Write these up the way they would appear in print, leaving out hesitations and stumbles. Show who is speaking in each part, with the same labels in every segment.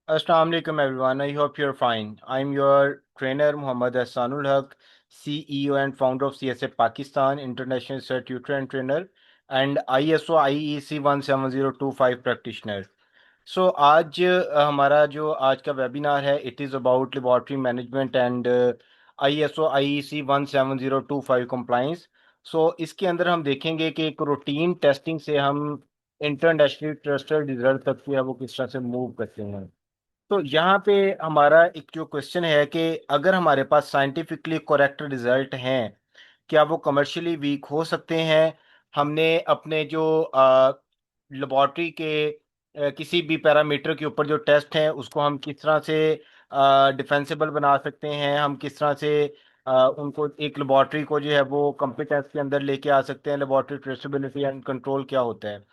Speaker 1: Assalamu alaikum everyone. I hope you're fine. I'm your trainer Muhammad Hassanul Haq, CEO and founder of CSA Pakistan, International Cert Tutor and Trainer, and ISO IEC 17025 practitioner. सो आज हमारा जो आज का webinar है it is about laboratory management and ISO IEC 17025 compliance. So इसके अंदर हम देखेंगे कि एक रूटीन टेस्टिंग से हम इंटरनेशनली ट्रस्टेड रिजल्ट तक जो है वो किस तरह से मूव करते हैं। तो यहाँ पे हमारा एक जो क्वेश्चन है कि अगर हमारे पास साइंटिफिकली करेक्ट रिजल्ट हैं, क्या वो कमर्शियली वीक हो सकते हैं? हमने अपने जो लेबॉर्ट्री के किसी भी पैरामीटर के ऊपर जो टेस्ट हैं उसको हम किस तरह से डिफेंसिबल बना सकते हैं, हम किस तरह से उनको एक लेबॉर्ट्री को जो है वो कॉम्पिटेंस के अंदर लेके आ सकते हैं, लेबॉर्ट्री ट्रेसेबिलिटी एंड कंट्रोल क्या होता है।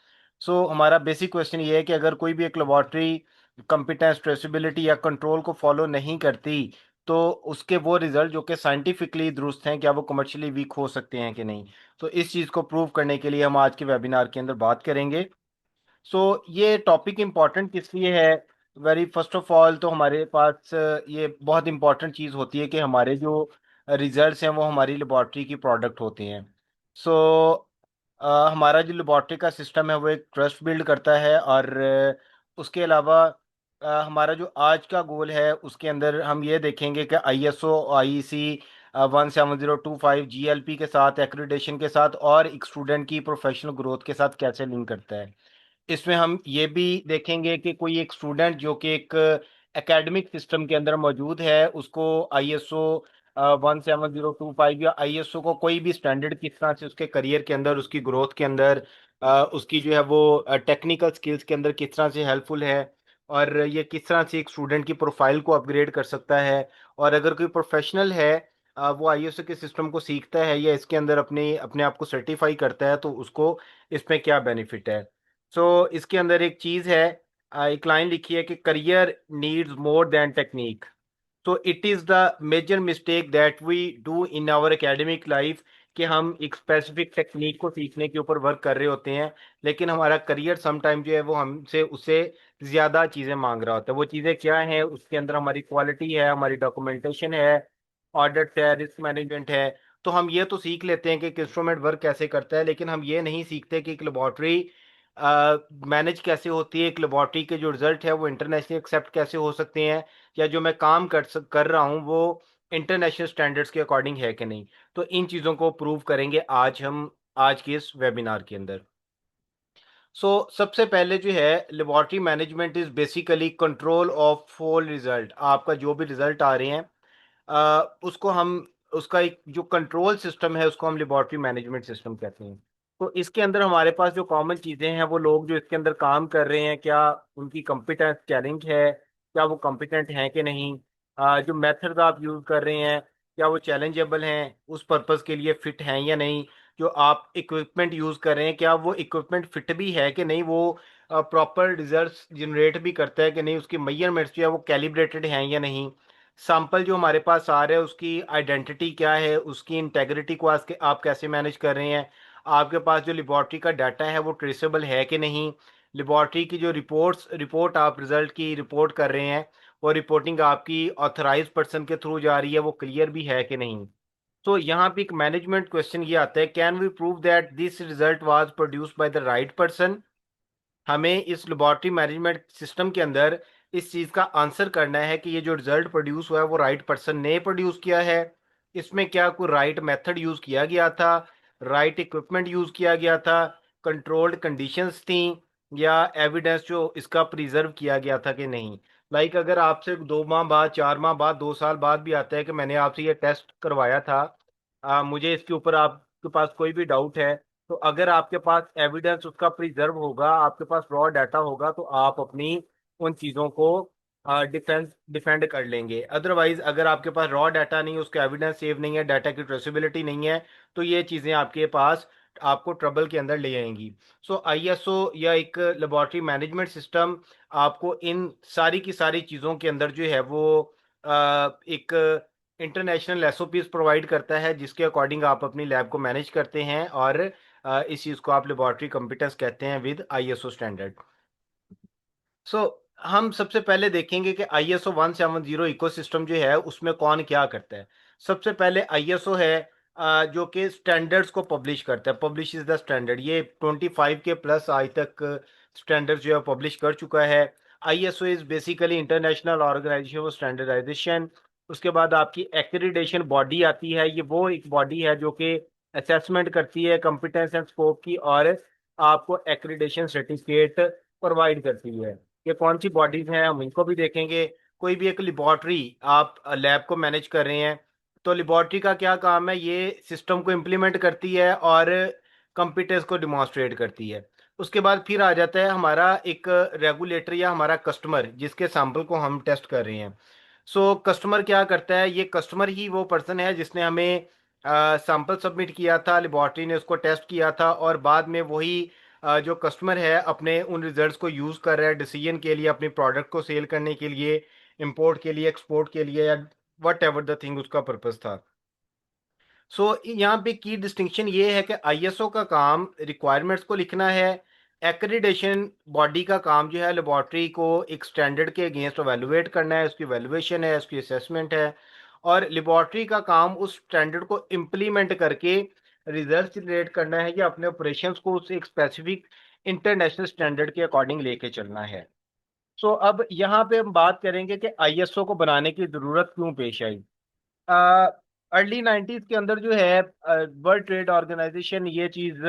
Speaker 1: सो हमारा बेसिक क्वेश्चन ये है कि अगर कोई भी एक लेबॉर्ट्री कंपिटेंस ट्रेसेबिलिटी या कंट्रोल को फॉलो नहीं करती तो उसके वो रिजल्ट जो कि साइंटिफिकली दुरुस्त हैं क्या वो कमर्शियली वीक हो सकते हैं कि नहीं। तो इस चीज़ को प्रूव करने के लिए हम आज के वेबिनार के अंदर बात करेंगे। सो ये टॉपिक इम्पॉर्टेंट किस लिए है? वेरी फर्स्ट ऑफ ऑल तो हमारे पास ये बहुत इंपॉर्टेंट चीज़ होती है कि हमारे जो रिजल्ट्स हैं वो हमारी लेबॉर्ट्री की प्रोडक्ट होते हैं। सो हमारा जो लेबॉर्ट्री का सिस्टम है वो एक ट्रस्ट बिल्ड करता है और उसके अलावा हमारा जो आज का गोल है उसके अंदर हम ये देखेंगे कि ISO IEC 17025 GLP के साथ, एक्रीडेशन के साथ और एक स्टूडेंट की प्रोफेशनल ग्रोथ के साथ कैसे लिंक करता है। इसमें हम ये भी देखेंगे कि कोई एक स्टूडेंट जो कि एक एकेडमिक सिस्टम के अंदर मौजूद है उसको ISO 17025 या ISO को कोई भी स्टैंडर्ड किस तरह से उसके करियर के अंदर, उसकी ग्रोथ के अंदर, उसकी जो है वो टेक्निकल स्किल्स के अंदर किस तरह से हेल्पफुल है और ये किस तरह से एक स्टूडेंट की प्रोफाइल को अपग्रेड कर सकता है। और अगर कोई प्रोफेशनल है वो ISO के सिस्टम को सीखता है या इसके अंदर अपने अपने आप को सर्टिफाई करता है तो उसको इसमें क्या बेनिफिट है। इसके अंदर एक चीज है, एक लाइन लिखी है कि career needs more than technique. तो it is the major mistake that we do in our academic life कि हम एक स्पेसिफिक टेक्निक को सीखने के ऊपर वर्क कर रहे होते हैं, लेकिन हमारा करियर समटाइम जो है वो हमसे उससे ज्यादा चीजें मांग रहा होता है। वो चीजें क्या है? उसके अंदर हमारी क्वालिटी है, हमारी डॉक्यूमेंटेशन है, ऑडिट है, रिस्क मैनेजमेंट है। तो हम ये तो सीख लेते हैं कि एक इंस्ट्रूमेंट वर्क कैसे करता है, लेकिन हम ये नहीं सीखते कि एक लेबॉर्ट्री मैनेज कैसे होती है, एक लेबॉर्ट्री के जो रिजल्ट है वो इंटरनेशनली एक्सेप्ट कैसे हो सकते हैं, या जो मैं काम कर रहा हूँ वो इंटरनेशनल स्टैंडर्ड्स के अकॉर्डिंग है कि नहीं। तो इन चीज़ों को प्रूव करेंगे आज हम आज के इस वेबिनार के अंदर। सबसे पहले जो है laboratory management is basically control of whole result. आपका जो भी रिजल्ट आ रहे हैं उसको हम उसका एक जो कंट्रोल सिस्टम है उसको हम लेबॉर्ट्री मैनेजमेंट सिस्टम कहते हैं। तो इसके अंदर हमारे पास जो कॉमन चीज़ें हैं वो लोग जो इसके अंदर काम कर रहे हैं क्या उनकी कंपिटेंस चैलेंज है, क्या वो कॉम्पिटेंट हैं कि नहीं, जो मेथड्स आप यूज़ कर रहे हैं क्या वो चैलेंजेबल हैं, उस पर्पज़ के लिए फिट हैं या नहीं, जो आप इक्विपमेंट यूज़ कर रहे हैं क्या वो इक्विपमेंट फिट भी है कि नहीं, वो प्रॉपर रिजल्ट्स जनरेट भी करता है कि नहीं, उसकी मेजरमेंट्स जो है वो कैलिब्रेटेड हैं या नहीं, सैंपल जो हमारे पास आ रहा है उसकी आइडेंटिटी क्या है, उसकी इंटेग्रिटी को आज के आप कैसे मैनेज कर रहे हैं, आपके पास जो लेबॉर्ट्री का डाटा है वो ट्रेसेबल है कि नहीं, लेबॉर्ट्री की जो रिपोर्ट आप रिजल्ट की रिपोर्ट कर रहे हैं वो रिपोर्टिंग आपकी ऑथराइज पर्सन के थ्रू जा रही है, वो क्लियर भी है कि नहीं। तो यहाँ पे एक मैनेजमेंट क्वेश्चन ये आता है, can we prove that this result was produced by the right person. हमें इस लेबॉर्ट्री मैनेजमेंट सिस्टम के अंदर इस चीज़ का आंसर करना है कि ये जो रिजल्ट प्रोड्यूस हुआ है वो राइट पर्सन ने प्रोड्यूस किया है, इसमें क्या कोई राइट मेथड यूज़ किया गया था, राइट इक्विपमेंट यूज़ किया गया था, कंट्रोल्ड कंडीशंस थी, या एविडेंस जो इसका प्रिजर्व किया गया था कि नहीं। अगर आपसे 2 माह बाद, 4 माह बाद, 2 साल बाद भी आता है कि मैंने आपसे ये टेस्ट करवाया था, मुझे इसके ऊपर आपके पास कोई भी डाउट है, तो अगर आपके पास एविडेंस उसका प्रिजर्व होगा, आपके पास रॉ डाटा होगा, तो आप अपनी उन चीज़ों को डिफेंड कर लेंगे। अदरवाइज अगर आपके पास रॉ डाटा नहीं, उसका एविडेंस सेव नहीं है, डाटा की ट्रेसेबिलिटी नहीं है, तो ये चीज़ें आपके पास आपको ट्रबल के अंदर ले आएंगी। ISO या एक लेबॉर्ट्री मैनेजमेंट सिस्टम आपको इन सारी की सारी चीज़ों के अंदर जो है वो एक इंटरनेशनल SOPs प्रोवाइड करता है जिसके अकॉर्डिंग आप अपनी लैब को मैनेज करते हैं, और इस चीज़ को आप लेबॉर्ट्री कंपिटेंस कहते हैं विद ISO स्टैंडर्ड। सो हम सबसे पहले देखेंगे कि ISO 170 इकोसिस्टम जो है उसमें कौन क्या करता है। सबसे पहले ISO है, जो कि स्टैंडर्ड्स को पब्लिश करता है। पब्लिश इज द स्टैंडर्ड, ये 25 के प्लस आज तक स्टैंडर्ड जो है पब्लिश कर चुका है। ISO is basically International Organization for Standardization. उसके बाद आपकी एक्रीडेशन बॉडी आती है, ये वो एक बॉडी है जो कि असेसमेंट करती है कॉम्पिटेंस एंड स्कोप की, और आपको एक्रीडेशन सर्टिफिकेट प्रोवाइड करती है। ये कौन सी बॉडीज हैं हम इनको भी देखेंगे। कोई भी एक लिबॉर्ट्री, आप लैब को मैनेज कर रहे हैं, तो लिबॉर्ट्री का क्या काम है, ये सिस्टम को इम्प्लीमेंट करती है और कंप्यूटर्स को डिमॉन्स्ट्रेट करती है। उसके बाद फिर आ जाता है हमारा एक रेगुलेटर या हमारा कस्टमर जिसके सैंपल को हम टेस्ट कर रहे हैं। सो कस्टमर क्या करता है, ये कस्टमर ही वो पर्सन है जिसने हमें सैंपल सबमिट किया था, लेबॉर्ट्री ने उसको टेस्ट किया था, और बाद में वही जो कस्टमर है अपने उन रिजल्ट्स को यूज़ कर रहा है डिसीजन के लिए, अपनी प्रोडक्ट को सेल करने के लिए, इंपोर्ट के लिए, एक्सपोर्ट के लिए, या वट एवर द थिंग उसका पर्पस था। यहाँ पे की डिस्टिंक्शन ये है कि ISO का काम रिक्वायरमेंट्स को लिखना है। एक्रेडिटेशन बॉडी का काम जो है लेबॉर्ट्री को एक स्टैंडर्ड के अगेंस्ट एवेलुएट करना है, उसकी वैल्यूएशन है, उसकी असेसमेंट है। और लेबॉर्ट्री का काम उस स्टैंडर्ड को इम्प्लीमेंट करके रिजल्ट जनरेट करना है, या अपने ऑपरेशंस को उस एक स्पेसिफिक इंटरनेशनल स्टैंडर्ड के अकॉर्डिंग लेके चलना है। अब यहाँ पे हम बात करेंगे कि ISO को बनाने की जरूरत क्यों पेश आई। अर्ली 90s के अंदर जो है वर्ल्ड ट्रेड ऑर्गेनाइजेशन ये चीज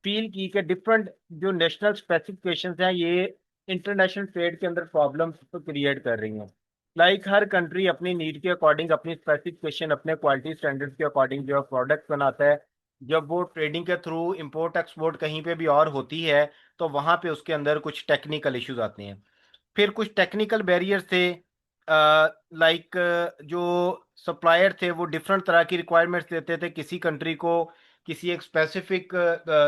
Speaker 1: फील की कि डिफरेंट जो नेशनल स्पेसिफिकेशंस हैं ये इंटरनेशनल ट्रेड के अंदर प्रॉब्लम क्रिएट कर रही हैं। लाइक हर कंट्री अपनी नीड के अकॉर्डिंग, अपनी स्पेसिफिकेशन, अपने क्वालिटी स्टैंडर्ड्स के अकॉर्डिंग जो है प्रोडक्ट बनाता है। जब वो ट्रेडिंग के थ्रू इंपोर्ट एक्सपोर्ट कहीं पे भी और होती है, तो वहां पे उसके अंदर कुछ टेक्निकल इश्यूज आते हैं। फिर कुछ टेक्निकल बैरियर थे, लाइक जो सप्लायर थे वो डिफरेंट तरह की रिक्वायरमेंट्स देते थे। किसी कंट्री को किसी एक स्पेसिफिक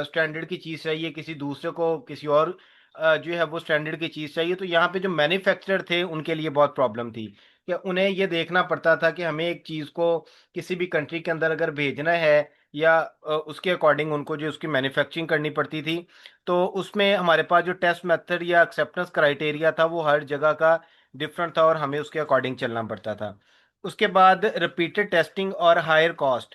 Speaker 1: स्टैंडर्ड की चीज़ चाहिए, किसी दूसरे को किसी और जो है वो स्टैंडर्ड की चीज़ चाहिए। तो यहाँ पे जो मैन्युफैक्चरर थे उनके लिए बहुत प्रॉब्लम थी कि उन्हें ये देखना पड़ता था कि हमें एक चीज़ को किसी भी कंट्री के अंदर अगर भेजना है, या उसके अकॉर्डिंग उनको जो उसकी मैन्युफैक्चरिंग करनी पड़ती थी। तो उसमें हमारे पास जो टेस्ट मेथड या एक्सेप्टेंस क्राइटेरिया था वो हर जगह का डिफरेंट था, और हमें उसके अकॉर्डिंग चलना पड़ता था। उसके बाद रिपीटेड टेस्टिंग और हायर कॉस्ट।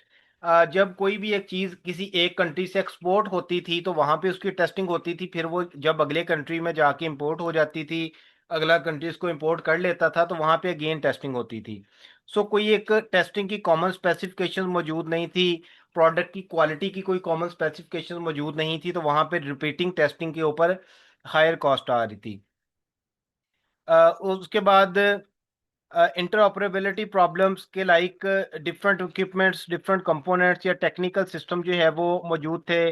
Speaker 1: जब कोई भी एक चीज़ किसी एक कंट्री से एक्सपोर्ट होती थी तो वहाँ पे उसकी टेस्टिंग होती थी, फिर वो जब अगले कंट्री में जाके इंपोर्ट हो जाती थी, अगला कंट्री इसको इंपोर्ट कर लेता था, तो वहाँ पे अगेन टेस्टिंग होती थी। कोई एक टेस्टिंग की कॉमन स्पेसिफिकेशन मौजूद नहीं थी, प्रोडक्ट की क्वालिटी की कोई कॉमन स्पेसिफिकेशन मौजूद नहीं थी, तो वहाँ पे रिपीटिंग टेस्टिंग के ऊपर हायर कॉस्ट आ रही थी। उसके बाद इंटरऑपरेबिलिटी प्रॉब्लम्स के, like different equipments, different components या टेक्निकल सिस्टम जो है वो मौजूद थे।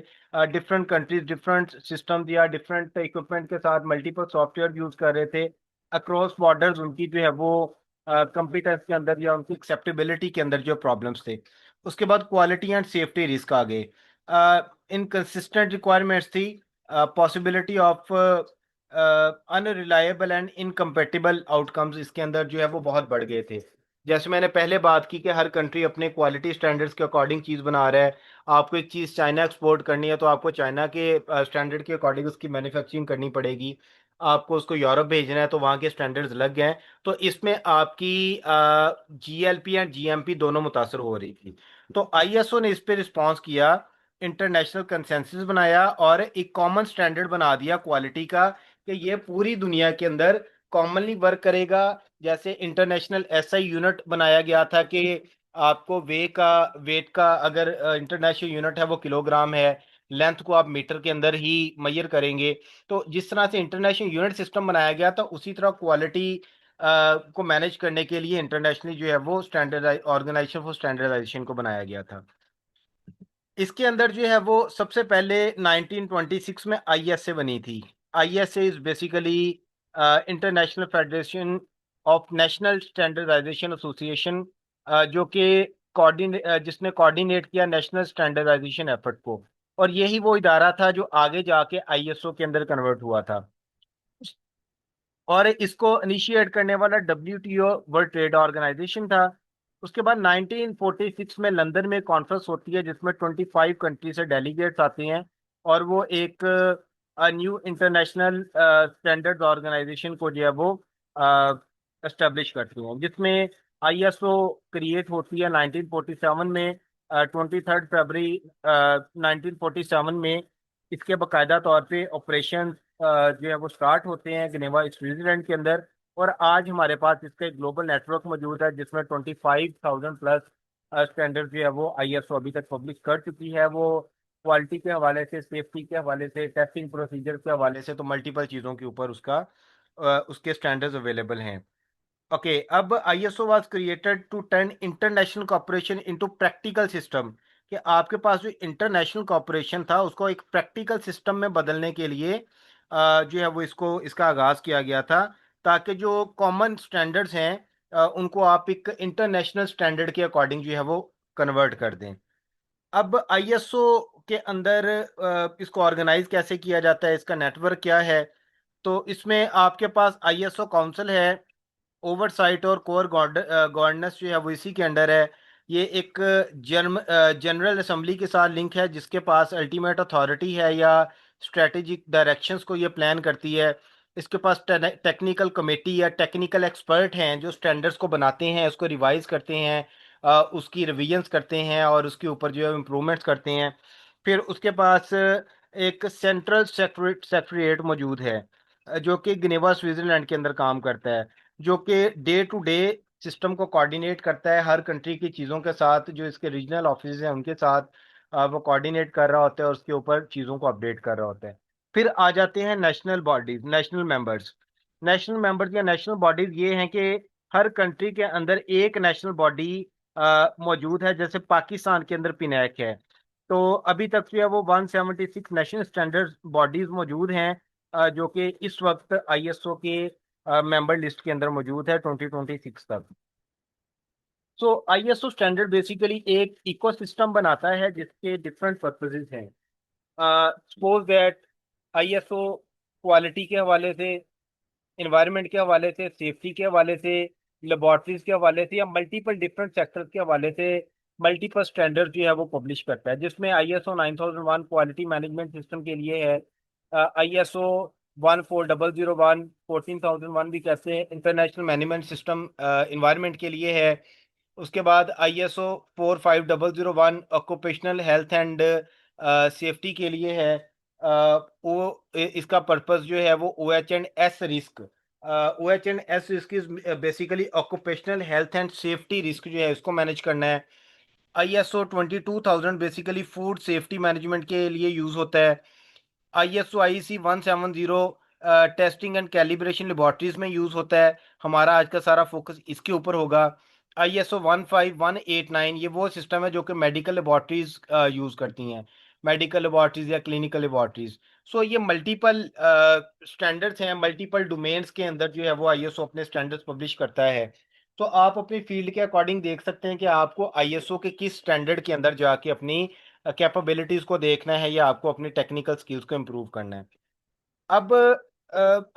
Speaker 1: डिफरेंट कंट्रीज डिफरेंट सिस्टम या डिफरेंट इक्विपमेंट के साथ मल्टीपल सॉफ्टवेयर यूज कर रहे थे। अक्रॉस बॉर्डर्स उनकी जो है वो कंप्यूटर्स के अंदर या उनकी एक्सेप्टेबिलिटी के अंदर जो प्रॉब्लम्स थे। उसके बाद क्वालिटी एंड सेफ्टी रिस्क आ गए। इनकंसिस्टेंट रिक्वायरमेंट्स थी, possibility of unreliable and incompatible outcomes इसके अंदर जो है वो बहुत बढ़ गए थे। जैसे मैंने पहले बात की कि हर कंट्री अपने क्वालिटी स्टैंडर्ड्स के अकॉर्डिंग चीज़ बना रहा है। आपको एक चीज़ चाइना एक्सपोर्ट करनी है तो आपको चाइना के स्टैंडर्ड के अकॉर्डिंग उसकी मैन्युफैक्चरिंग करनी पड़ेगी। आपको उसको यूरोप भेजना है तो वहाँ के स्टैंडर्ड्स अलग हैं। तो इसमें आपकी GLP एंड GMP दोनों मुतासर हो रही थी। तो ISO ने इस पे रिस्पॉन्स किया, इंटरनेशनल कंसेंसस बनाया और एक कॉमन स्टैंडर्ड बना दिया क्वालिटी का, कि ये पूरी दुनिया के अंदर कॉमनली वर्क करेगा। जैसे इंटरनेशनल SI यूनिट बनाया गया था कि आपको वेट का अगर इंटरनेशनल यूनिट है वो किलोग्राम है, लेंथ को आप मीटर के अंदर ही मेजर करेंगे। तो जिस तरह से इंटरनेशनल यूनिट सिस्टम बनाया गया था, उसी तरह क्वालिटी को मैनेज करने के लिए इंटरनेशनली जो है वो स्टैंडर्ड ऑर्गेनाइजेशन फॉर स्टैंडर्डाइजेशन को बनाया गया था। इसके अंदर जो है वो सबसे पहले 1926 में ISA बनी थी। ISA is basically International Federation of National Standardization Association, जो कि जिसने कोऑर्डिनेट किया नेशनल स्टैंडर्डाइजेशन एफर्ट को। और यही वो इदारा था जो आगे जाके ISO के अंदर कन्वर्ट हुआ था। और इसको इनिशिएट करने वाला WTO वर्ल्ड ट्रेड ऑर्गेनाइजेशन था। उसके बाद 1946 में लंदन में कॉन्फ्रेंस होती है जिसमें 25 कंट्री से डेलीगेट्स आते हैं, और वो एक न्यू इंटरनेशनल स्टैंडर्ड्स ऑर्गेनाइजेशन को जो है वो एस्टेब्लिश करती हैं, जिसमें आईएसओ क्रिएट होती है 1947 में। 23 फरवरी 1947 में इसके बाकायदा तौर पे ऑपरेशन जो है वो स्टार्ट होते हैं जिनेवा स्विट्जरलैंड के अंदर। और आज हमारे पास इसका एक ग्लोबल नेटवर्क मौजूद है जिसमें 25,000 प्लस स्टैंडर्ड जो है वो आईएसओ अभी तक पब्लिश कर चुकी है। वो क्वालिटी के हवाले से, सेफ्टी के हवाले से, टेस्टिंग प्रोसीजर के हवाले से, तो मल्टीपल चीज़ों के ऊपर उसके स्टैंडर्ड्स अवेलेबल हैं। ओके, अब ISO was created to turn international cooperation into practical system, कि आपके पास जो इंटरनेशनल कॉपरेशन था उसको एक प्रैक्टिकल सिस्टम में बदलने के लिए जो है वो इसका आगाज किया गया था, ताकि जो कॉमन स्टैंडर्ड्स हैं उनको आप एक इंटरनेशनल स्टैंडर्ड के अकॉर्डिंग जो है वो कन्वर्ट कर दें। अब आईएसओ के अंदर इसको ऑर्गेनाइज कैसे किया जाता है, इसका नेटवर्क क्या है? तो इसमें आपके पास आईएसओ काउंसिल है, ओवरसाइट और कोर गवर्नेंस जो है वो इसी के अंडर है। ये एक जनरल असेंबली के साथ लिंक है जिसके पास अल्टीमेट अथॉरिटी है या स्ट्रेटेजिक डायरेक्शंस को ये प्लान करती है। इसके पास टेक्निकल कमेटी या टेक्निकल एक्सपर्ट हैं जो स्टैंडर्ड्स को बनाते हैं, उसको रिवाइज करते हैं, उसकी रिवीजन्स करते हैं और उसके ऊपर जो है इम्प्रूवमेंट्स करते हैं। फिर उसके पास एक सेंट्रल सेक्रेटरीट मौजूद है जो कि जिनेवा स्विट्जरलैंड के अंदर काम करता है, जो कि डे टू डे सिस्टम को कोऑर्डिनेट करता है हर कंट्री की चीज़ों के साथ, जो इसके रीजनल ऑफिस हैं उनके साथ वो कोऑर्डिनेट कर रहा होता है और उसके ऊपर चीज़ों को अपडेट कर रहा होता है। फिर आ जाते हैं national bodies, national members. National members या नेशनल बॉडीज ये हैं कि हर कंट्री के अंदर एक नेशनल बॉडी मौजूद है, जैसे पाकिस्तान के अंदर पिनैक है। तो अभी तक जो है वो 176 नेशनल स्टैंडर्ड बॉडीज मौजूद हैं जो कि इस वक्त आईएसओ के मेंबर लिस्ट के अंदर मौजूद है 2026 तक। सो आईएसओ स्टैंडर्ड बेसिकली एक इकोसिस्टम बनाता है जिसके डिफरेंट पर्पसेस हैं। सपोज दैट आईएसओ क्वालिटी के हवाले से, इन्वायरमेंट के हवाले से, सेफ्टी के हवाले से, लेबोरेटरीज के हवाले से या मल्टीपल डिफरेंट सेक्टर्स के हवाले से मल्टीपल स्टैंडर्ड जो है वो पब्लिश करता है, जिसमें आईएसओ 9001 क्वालिटी मैनेजमेंट सिस्टम के लिए है। आईएसओ 14001, 14001 भी कहते हैं, इंटरनेशनल मैनेजमेंट सिस्टम इन्वायरमेंट के लिए है। उसके बाद ISO 45001 occupational health and safety के लिए है। इसका पर्पस जो है वो O H and S risk is basically occupational health and safety risk जो है इसको मैनेज करना है। ISO 22000 basically food safety management के लिए यूज होता है। ISO IC 170 testing and calibration laboratories में यूज होता है। हमारा आज का सारा फोकस इसके ऊपर होगा। आईएसओ 15189 ये वो सिस्टम है जो कि मेडिकल लेबोरेटरीज यूज करती हैं, मेडिकल लेबोरेटरीज या क्लिनिकल लेबोरेटरीज। सो ये मल्टीपल स्टैंडर्ड्स हैं, मल्टीपल डोमेन्स के अंदर जो है वो आईएसओ अपने स्टैंडर्ड्स पब्लिश करता है। तो आप अपनी फील्ड के अकॉर्डिंग देख सकते हैं कि आपको आईएसओ के किस स्टैंडर्ड के अंदर जाके अपनी कैपेबिलिटीज को देखना है या आपको अपनी टेक्निकल स्किल्स को इम्प्रूव करना है। अब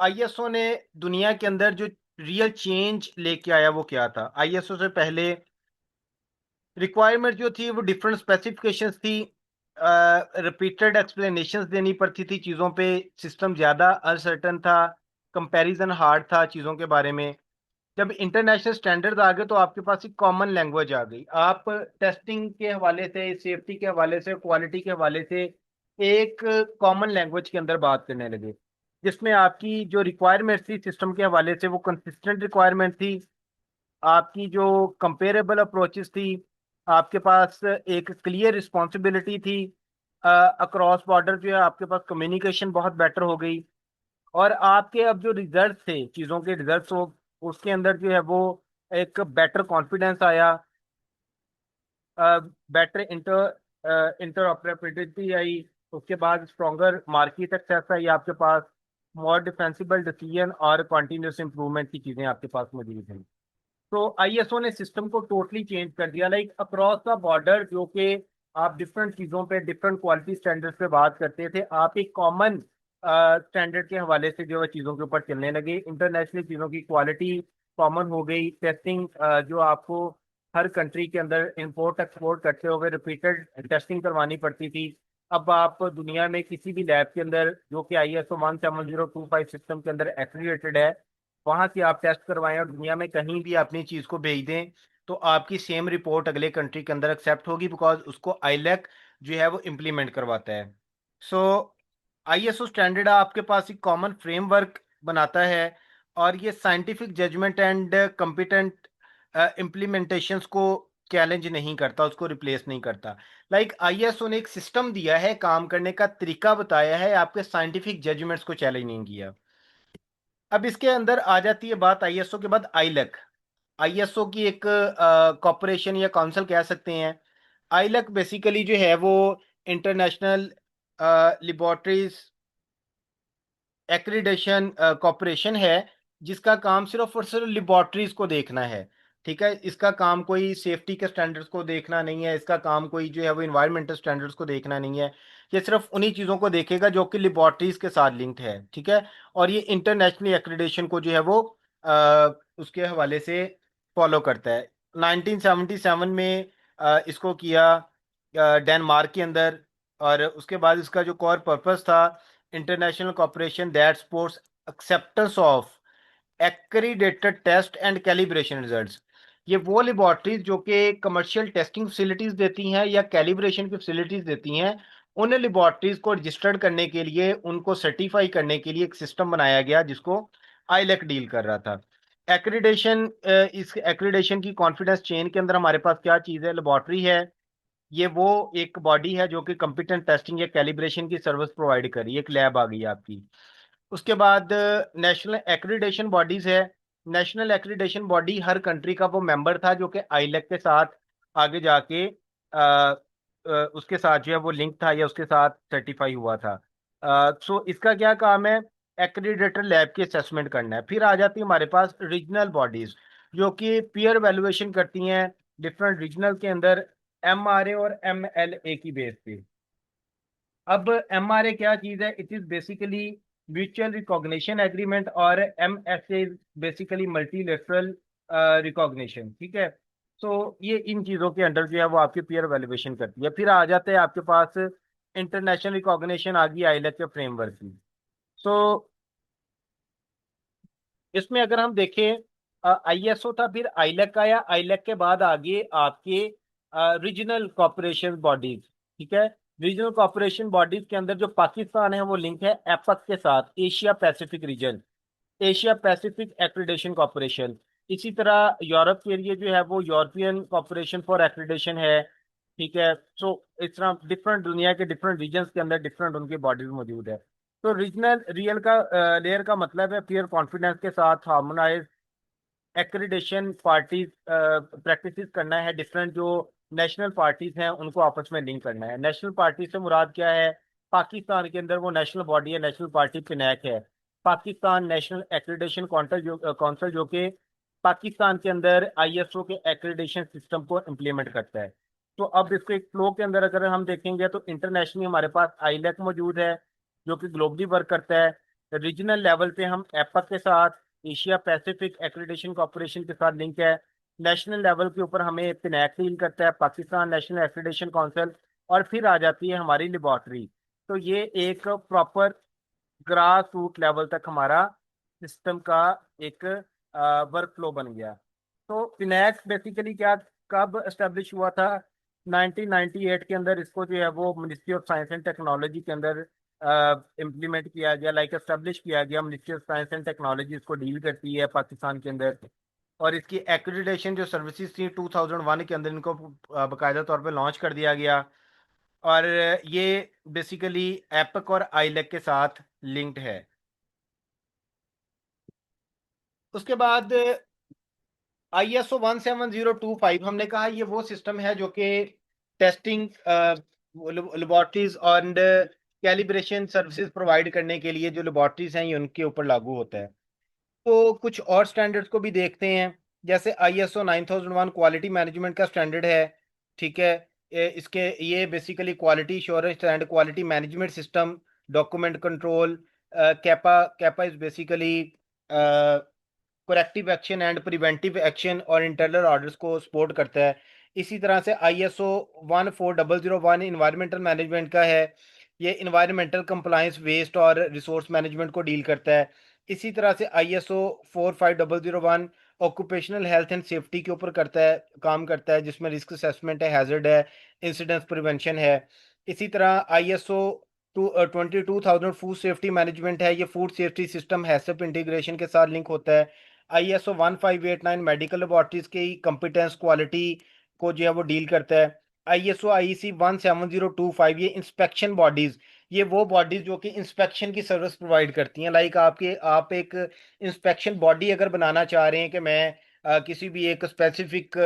Speaker 1: आईएसओ ने दुनिया के अंदर जो रियल चेंज लेके आया वो क्या था? आईएसओ से पहले रिक्वायरमेंट जो थी वो डिफरेंट स्पेसिफिकेशंस थी, रिपीटेड एक्सप्लेनेशंस देनी पड़ती थी चीज़ों पे, सिस्टम ज़्यादा अनसर्टन था, कंपैरिजन हार्ड था चीज़ों के बारे में। जब इंटरनेशनल स्टैंडर्ड्स आ गए तो आपके पास एक कॉमन लैंग्वेज आ गई। आप टेस्टिंग के हवाले से, सेफ्टी के हवाले से, क्वालिटी के हवाले से एक कॉमन लैंग्वेज के अंदर बात करने लगे, जिसमें आपकी जो रिक्वायरमेंट थी सिस्टम के हवाले से वो कंसिस्टेंट रिक्वायरमेंट थी। आपकी जो कंपेरेबल अप्रोचेस थी, आपके पास एक क्लियर रिस्पॉन्सिबिलिटी थी, अक्रॉस बॉर्डर जो है आपके पास कम्युनिकेशन बहुत बेटर हो गई। और आपके अब जो रिजल्ट थे, चीज़ों के रिजल्ट हो, उसके अंदर जो है वो एक बेटर कॉन्फिडेंस आया, बेटर इंटरऑपरेबिलिटी आई। उसके बाद स्ट्रॉन्गर मार्केट एक्सेस आई आपके पास, मोर डिफेंसिबल डिसीजन और कंटिन्यूस इंप्रूवमेंट की चीज़ें आपके पास मौजूद हैं। तो आईएसओ ने सिस्टम को टोटली चेंज कर दिया, लाइक अक्रॉस द बॉर्डर, जो कि आप डिफरेंट चीज़ों पे, डिफरेंट क्वालिटी स्टैंडर्ड्स पे बात करते थे, आप एक कॉमन स्टैंडर्ड के हवाले से जो है चीज़ों के ऊपर चलने लगे। इंटरनेशनल चीज़ों की क्वालिटी कॉमन हो गई। टेस्टिंग जो आपको हर कंट्री के अंदर इंपोर्ट एक्सपोर्ट करते हुए रिपीटेड टेस्टिंग करवानी पड़ती थी, अब आप दुनिया में किसी भी लैब के अंदर जो कि ISO 17025 सिस्टम के अंदर एफिलिएटेड है, वहां से आप टेस्ट करवाएं और दुनिया में कहीं भी अपनी चीज को भेज दें, तो आपकी सेम रिपोर्ट अगले कंट्री के अंदर एक्सेप्ट होगी, बिकॉज उसको आईलैक जो है वो इम्प्लीमेंट करवाता है। सो ISO स्टैंडर्ड आपके पास एक कॉमन फ्रेमवर्क बनाता है, और ये scientific judgement and competent implementations को चैलेंज नहीं करता, उसको रिप्लेस नहीं करता। लाइक ISO ने एक सिस्टम दिया है, काम करने का तरीका बताया है, आपके साइंटिफिक जजमेंट्स को चैलेंज नहीं किया। अब इसके अंदर आ जाती है बात ISO के बाद आईलैक। ISO की एक कॉरपोरेशन या काउंसिल कह सकते हैं। आईलैक बेसिकली जो है वो इंटरनेशनल लेबोरेटरीज एक्रीडेशन कॉरपोरेशन है, जिसका काम सिर्फ और सिर्फ लेबोरेटरीज को देखना है। ठीक है, इसका काम कोई सेफ्टी के स्टैंडर्ड्स को देखना नहीं है, इसका काम कोई जो है वो इन्वायरमेंटल स्टैंडर्ड्स को देखना नहीं है। ये सिर्फ उन्हीं चीज़ों को देखेगा जो कि लेबोरेटरीज के साथ लिंक्ड है। ठीक है, और ये इंटरनेशनल एक्रीडेशन को जो है वो उसके हवाले से फॉलो करता है। 1977 में इसको किया डेनमार्क के अंदर, और उसके बाद इसका जो कोर पर्पस था, international cooperation that supports acceptance of accredited test and calibration results. ये वो लेबोरेटरीज जो कि कमर्शियल टेस्टिंग फैसिलिटीज देती हैं या कैलिब्रेशन की फैसिलिटीज देती हैं, उन लेबोरेटरीज को रजिस्टर्ड करने के लिए, उनको सर्टिफाई करने के लिए एक सिस्टम बनाया गया जिसको आईलैक डील कर रहा था। एक्रीडेशन, इस एक्रीडेशन की कॉन्फिडेंस चेन के अंदर हमारे पास क्या चीज़ है? लेबोरेटरी है, ये वो एक बॉडी है जो कि कंपिटेंट टेस्टिंग या कैलिब्रेशन की सर्विस प्रोवाइड कर रही है, एक लैब आ गई है आपकी। उसके बाद नेशनल एक्रीडेशन बॉडीज है। नेशनल एक्रीडेशन बॉडी हर कंट्री का वो मेंबर था जो कि आईलैक के साथ आगे जाके उसके साथ जो है वो लिंक था या उसके साथ सर्टिफाई हुआ था। सो इसका क्या काम है? एक्रीडेटर लैब की असेसमेंट करना है। फिर आ जाती है हमारे पास रीजनल बॉडीज जो कि पीयर वैल्यूएशन करती हैं डिफरेंट रीजनल के अंदर, MRA और MLA की बेस पे। अब MRA क्या चीज है? It is basically mutual recognition agreement, और MSA बेसिकली मल्टीलेटरल रिकॉग्निशन। ठीक है, तो ये इन चीजों के अंडर जो है वो आपकी पीयर वैल्यूएशन करती है। फिर आ जाते हैं आपके पास इंटरनेशनल रिकॉग्निशन आ गई आईलैक के फ्रेमवर्क की। सो इसमें अगर हम देखें, ISO था, फिर आईलैक आया, आईलैक के बाद आगे आपके रीजनल कॉपरेशन बॉडीज। ठीक है, रीजनल कॉपरेशन बॉडीज के अंदर जो पाकिस्तान है वो लिंक है एपक के साथ, Asia Pacific region, Asia Pacific accreditation corporation. इसी तरह यूरोप के लिए जो है वो यूरोपियन कॉरपोरेशन फॉर एक्रीडेशन है। ठीक है, सो इस तरह डिफरेंट दुनिया के डिफरेंट रीजन्स के अंदर डिफरेंट उनकी बॉडीज मौजूद है। तो रीजनल रियल का लेयर का मतलब है पीयर कॉन्फिडेंस के साथ हार्मोनाइज एक्रीडेशन पार्टीज प्रैक्टिस करना है। डिफरेंट जो नेशनल पार्टीज हैं उनको आपस में लिंक करना है। नेशनल पार्टी से मुराद क्या है? पाकिस्तान के अंदर वो नेशनल बॉडी है, नेशनल पार्टी पिनैक है, पाकिस्तान नेशनल एक्रीडेशन काउंसिल जो कि पाकिस्तान के अंदर ISO के एक्रीडेशन सिस्टम को इम्प्लीमेंट करता है। तो अब इसको एक फ्लो के अंदर अगर हम देखेंगे तो इंटरनेशनली हमारे पास आईलैक मौजूद है जो कि ग्लोबली वर्क करता है। रीजनल लेवल पे हम एपक के साथ, एशिया पैसिफिक एक्रीडेशन कॉरपोरेशन के साथ लिंक है। नेशनल लेवल के ऊपर हमें पिनैक डील करता है, पाकिस्तान नेशनल एक्रीडेशन काउंसिल। और फिर आ जाती है हमारी लेबोरेटरी। तो ये एक प्रॉपर ग्रास रूट लेवल तक हमारा सिस्टम का एक वर्क फ्लो बन गया। तो पिनैक बेसिकली क्या, कब एस्टेब्लिश हुआ था? 1998 के अंदर इसको जो है वो ministry of science and technology के अंदर इम्प्लीमेंट किया गया, लाइक एस्टेब्लिश किया गया। Ministry of science and technology इसको डील करती है पाकिस्तान के अंदर। और इसकी एक्रेडिटेशन जो सर्विसेज थी 2001 के अंदर इनको बाकायदा तौर पे लॉन्च कर दिया गया। और ये बेसिकली एपक और आईलेक के साथ लिंक्ड है। उसके बाद ISO 17025 हमने कहा ये वो सिस्टम है जो कि टेस्टिंग लेबोरेटरीज और कैलिब्रेशन सर्विसेज प्रोवाइड करने के लिए जो लेबोरेटरीज हैं ये उनके ऊपर लागू होता है। तो कुछ और स्टैंडर्ड्स को भी देखते हैं, जैसे ISO 9001 क्वालिटी मैनेजमेंट का स्टैंडर्ड है। ठीक है, इसके ये basically quality श्योरेंस and quality management system, document control, kappa kappa is basically corrective action and preventive action और इंटरनल ऑर्डर्स को सपोर्ट करता है। इसी तरह से ISO 14001 इन्वायरमेंटल मैनेजमेंट का है, ये इन्वायरमेंटल कंप्लायंस, वेस्ट और रिसोर्स मैनेजमेंट को डील करता है। इसी तरह से ISO 45001 occupational health and safety के ऊपर काम करता है, जिसमें रिस्क असेसमेंट है, हैजर्ड है, इंसिडेंस प्रिवेंशन है। इसी तरह ISO 22,000 फूड सेफ्टी मैनेजमेंट है, ये फूड सेफ्टी सिस्टम हैसप इंटीग्रेशन के साथ लिंक होता है। ISO 1589 मेडिकल लेबॉर्ट्रीज की कंपिटेंस क्वालिटी को जो है वो डील करता है। ISO/IEC 17025 ये इंस्पेक्शन बॉडीज, ये वो बॉडीज जो कि इंस्पेक्शन की सर्विस प्रोवाइड करती हैं। लाइक आप एक इंस्पेक्शन बॉडी अगर बनाना चाह रहे हैं कि मैं किसी भी एक स्पेसिफिक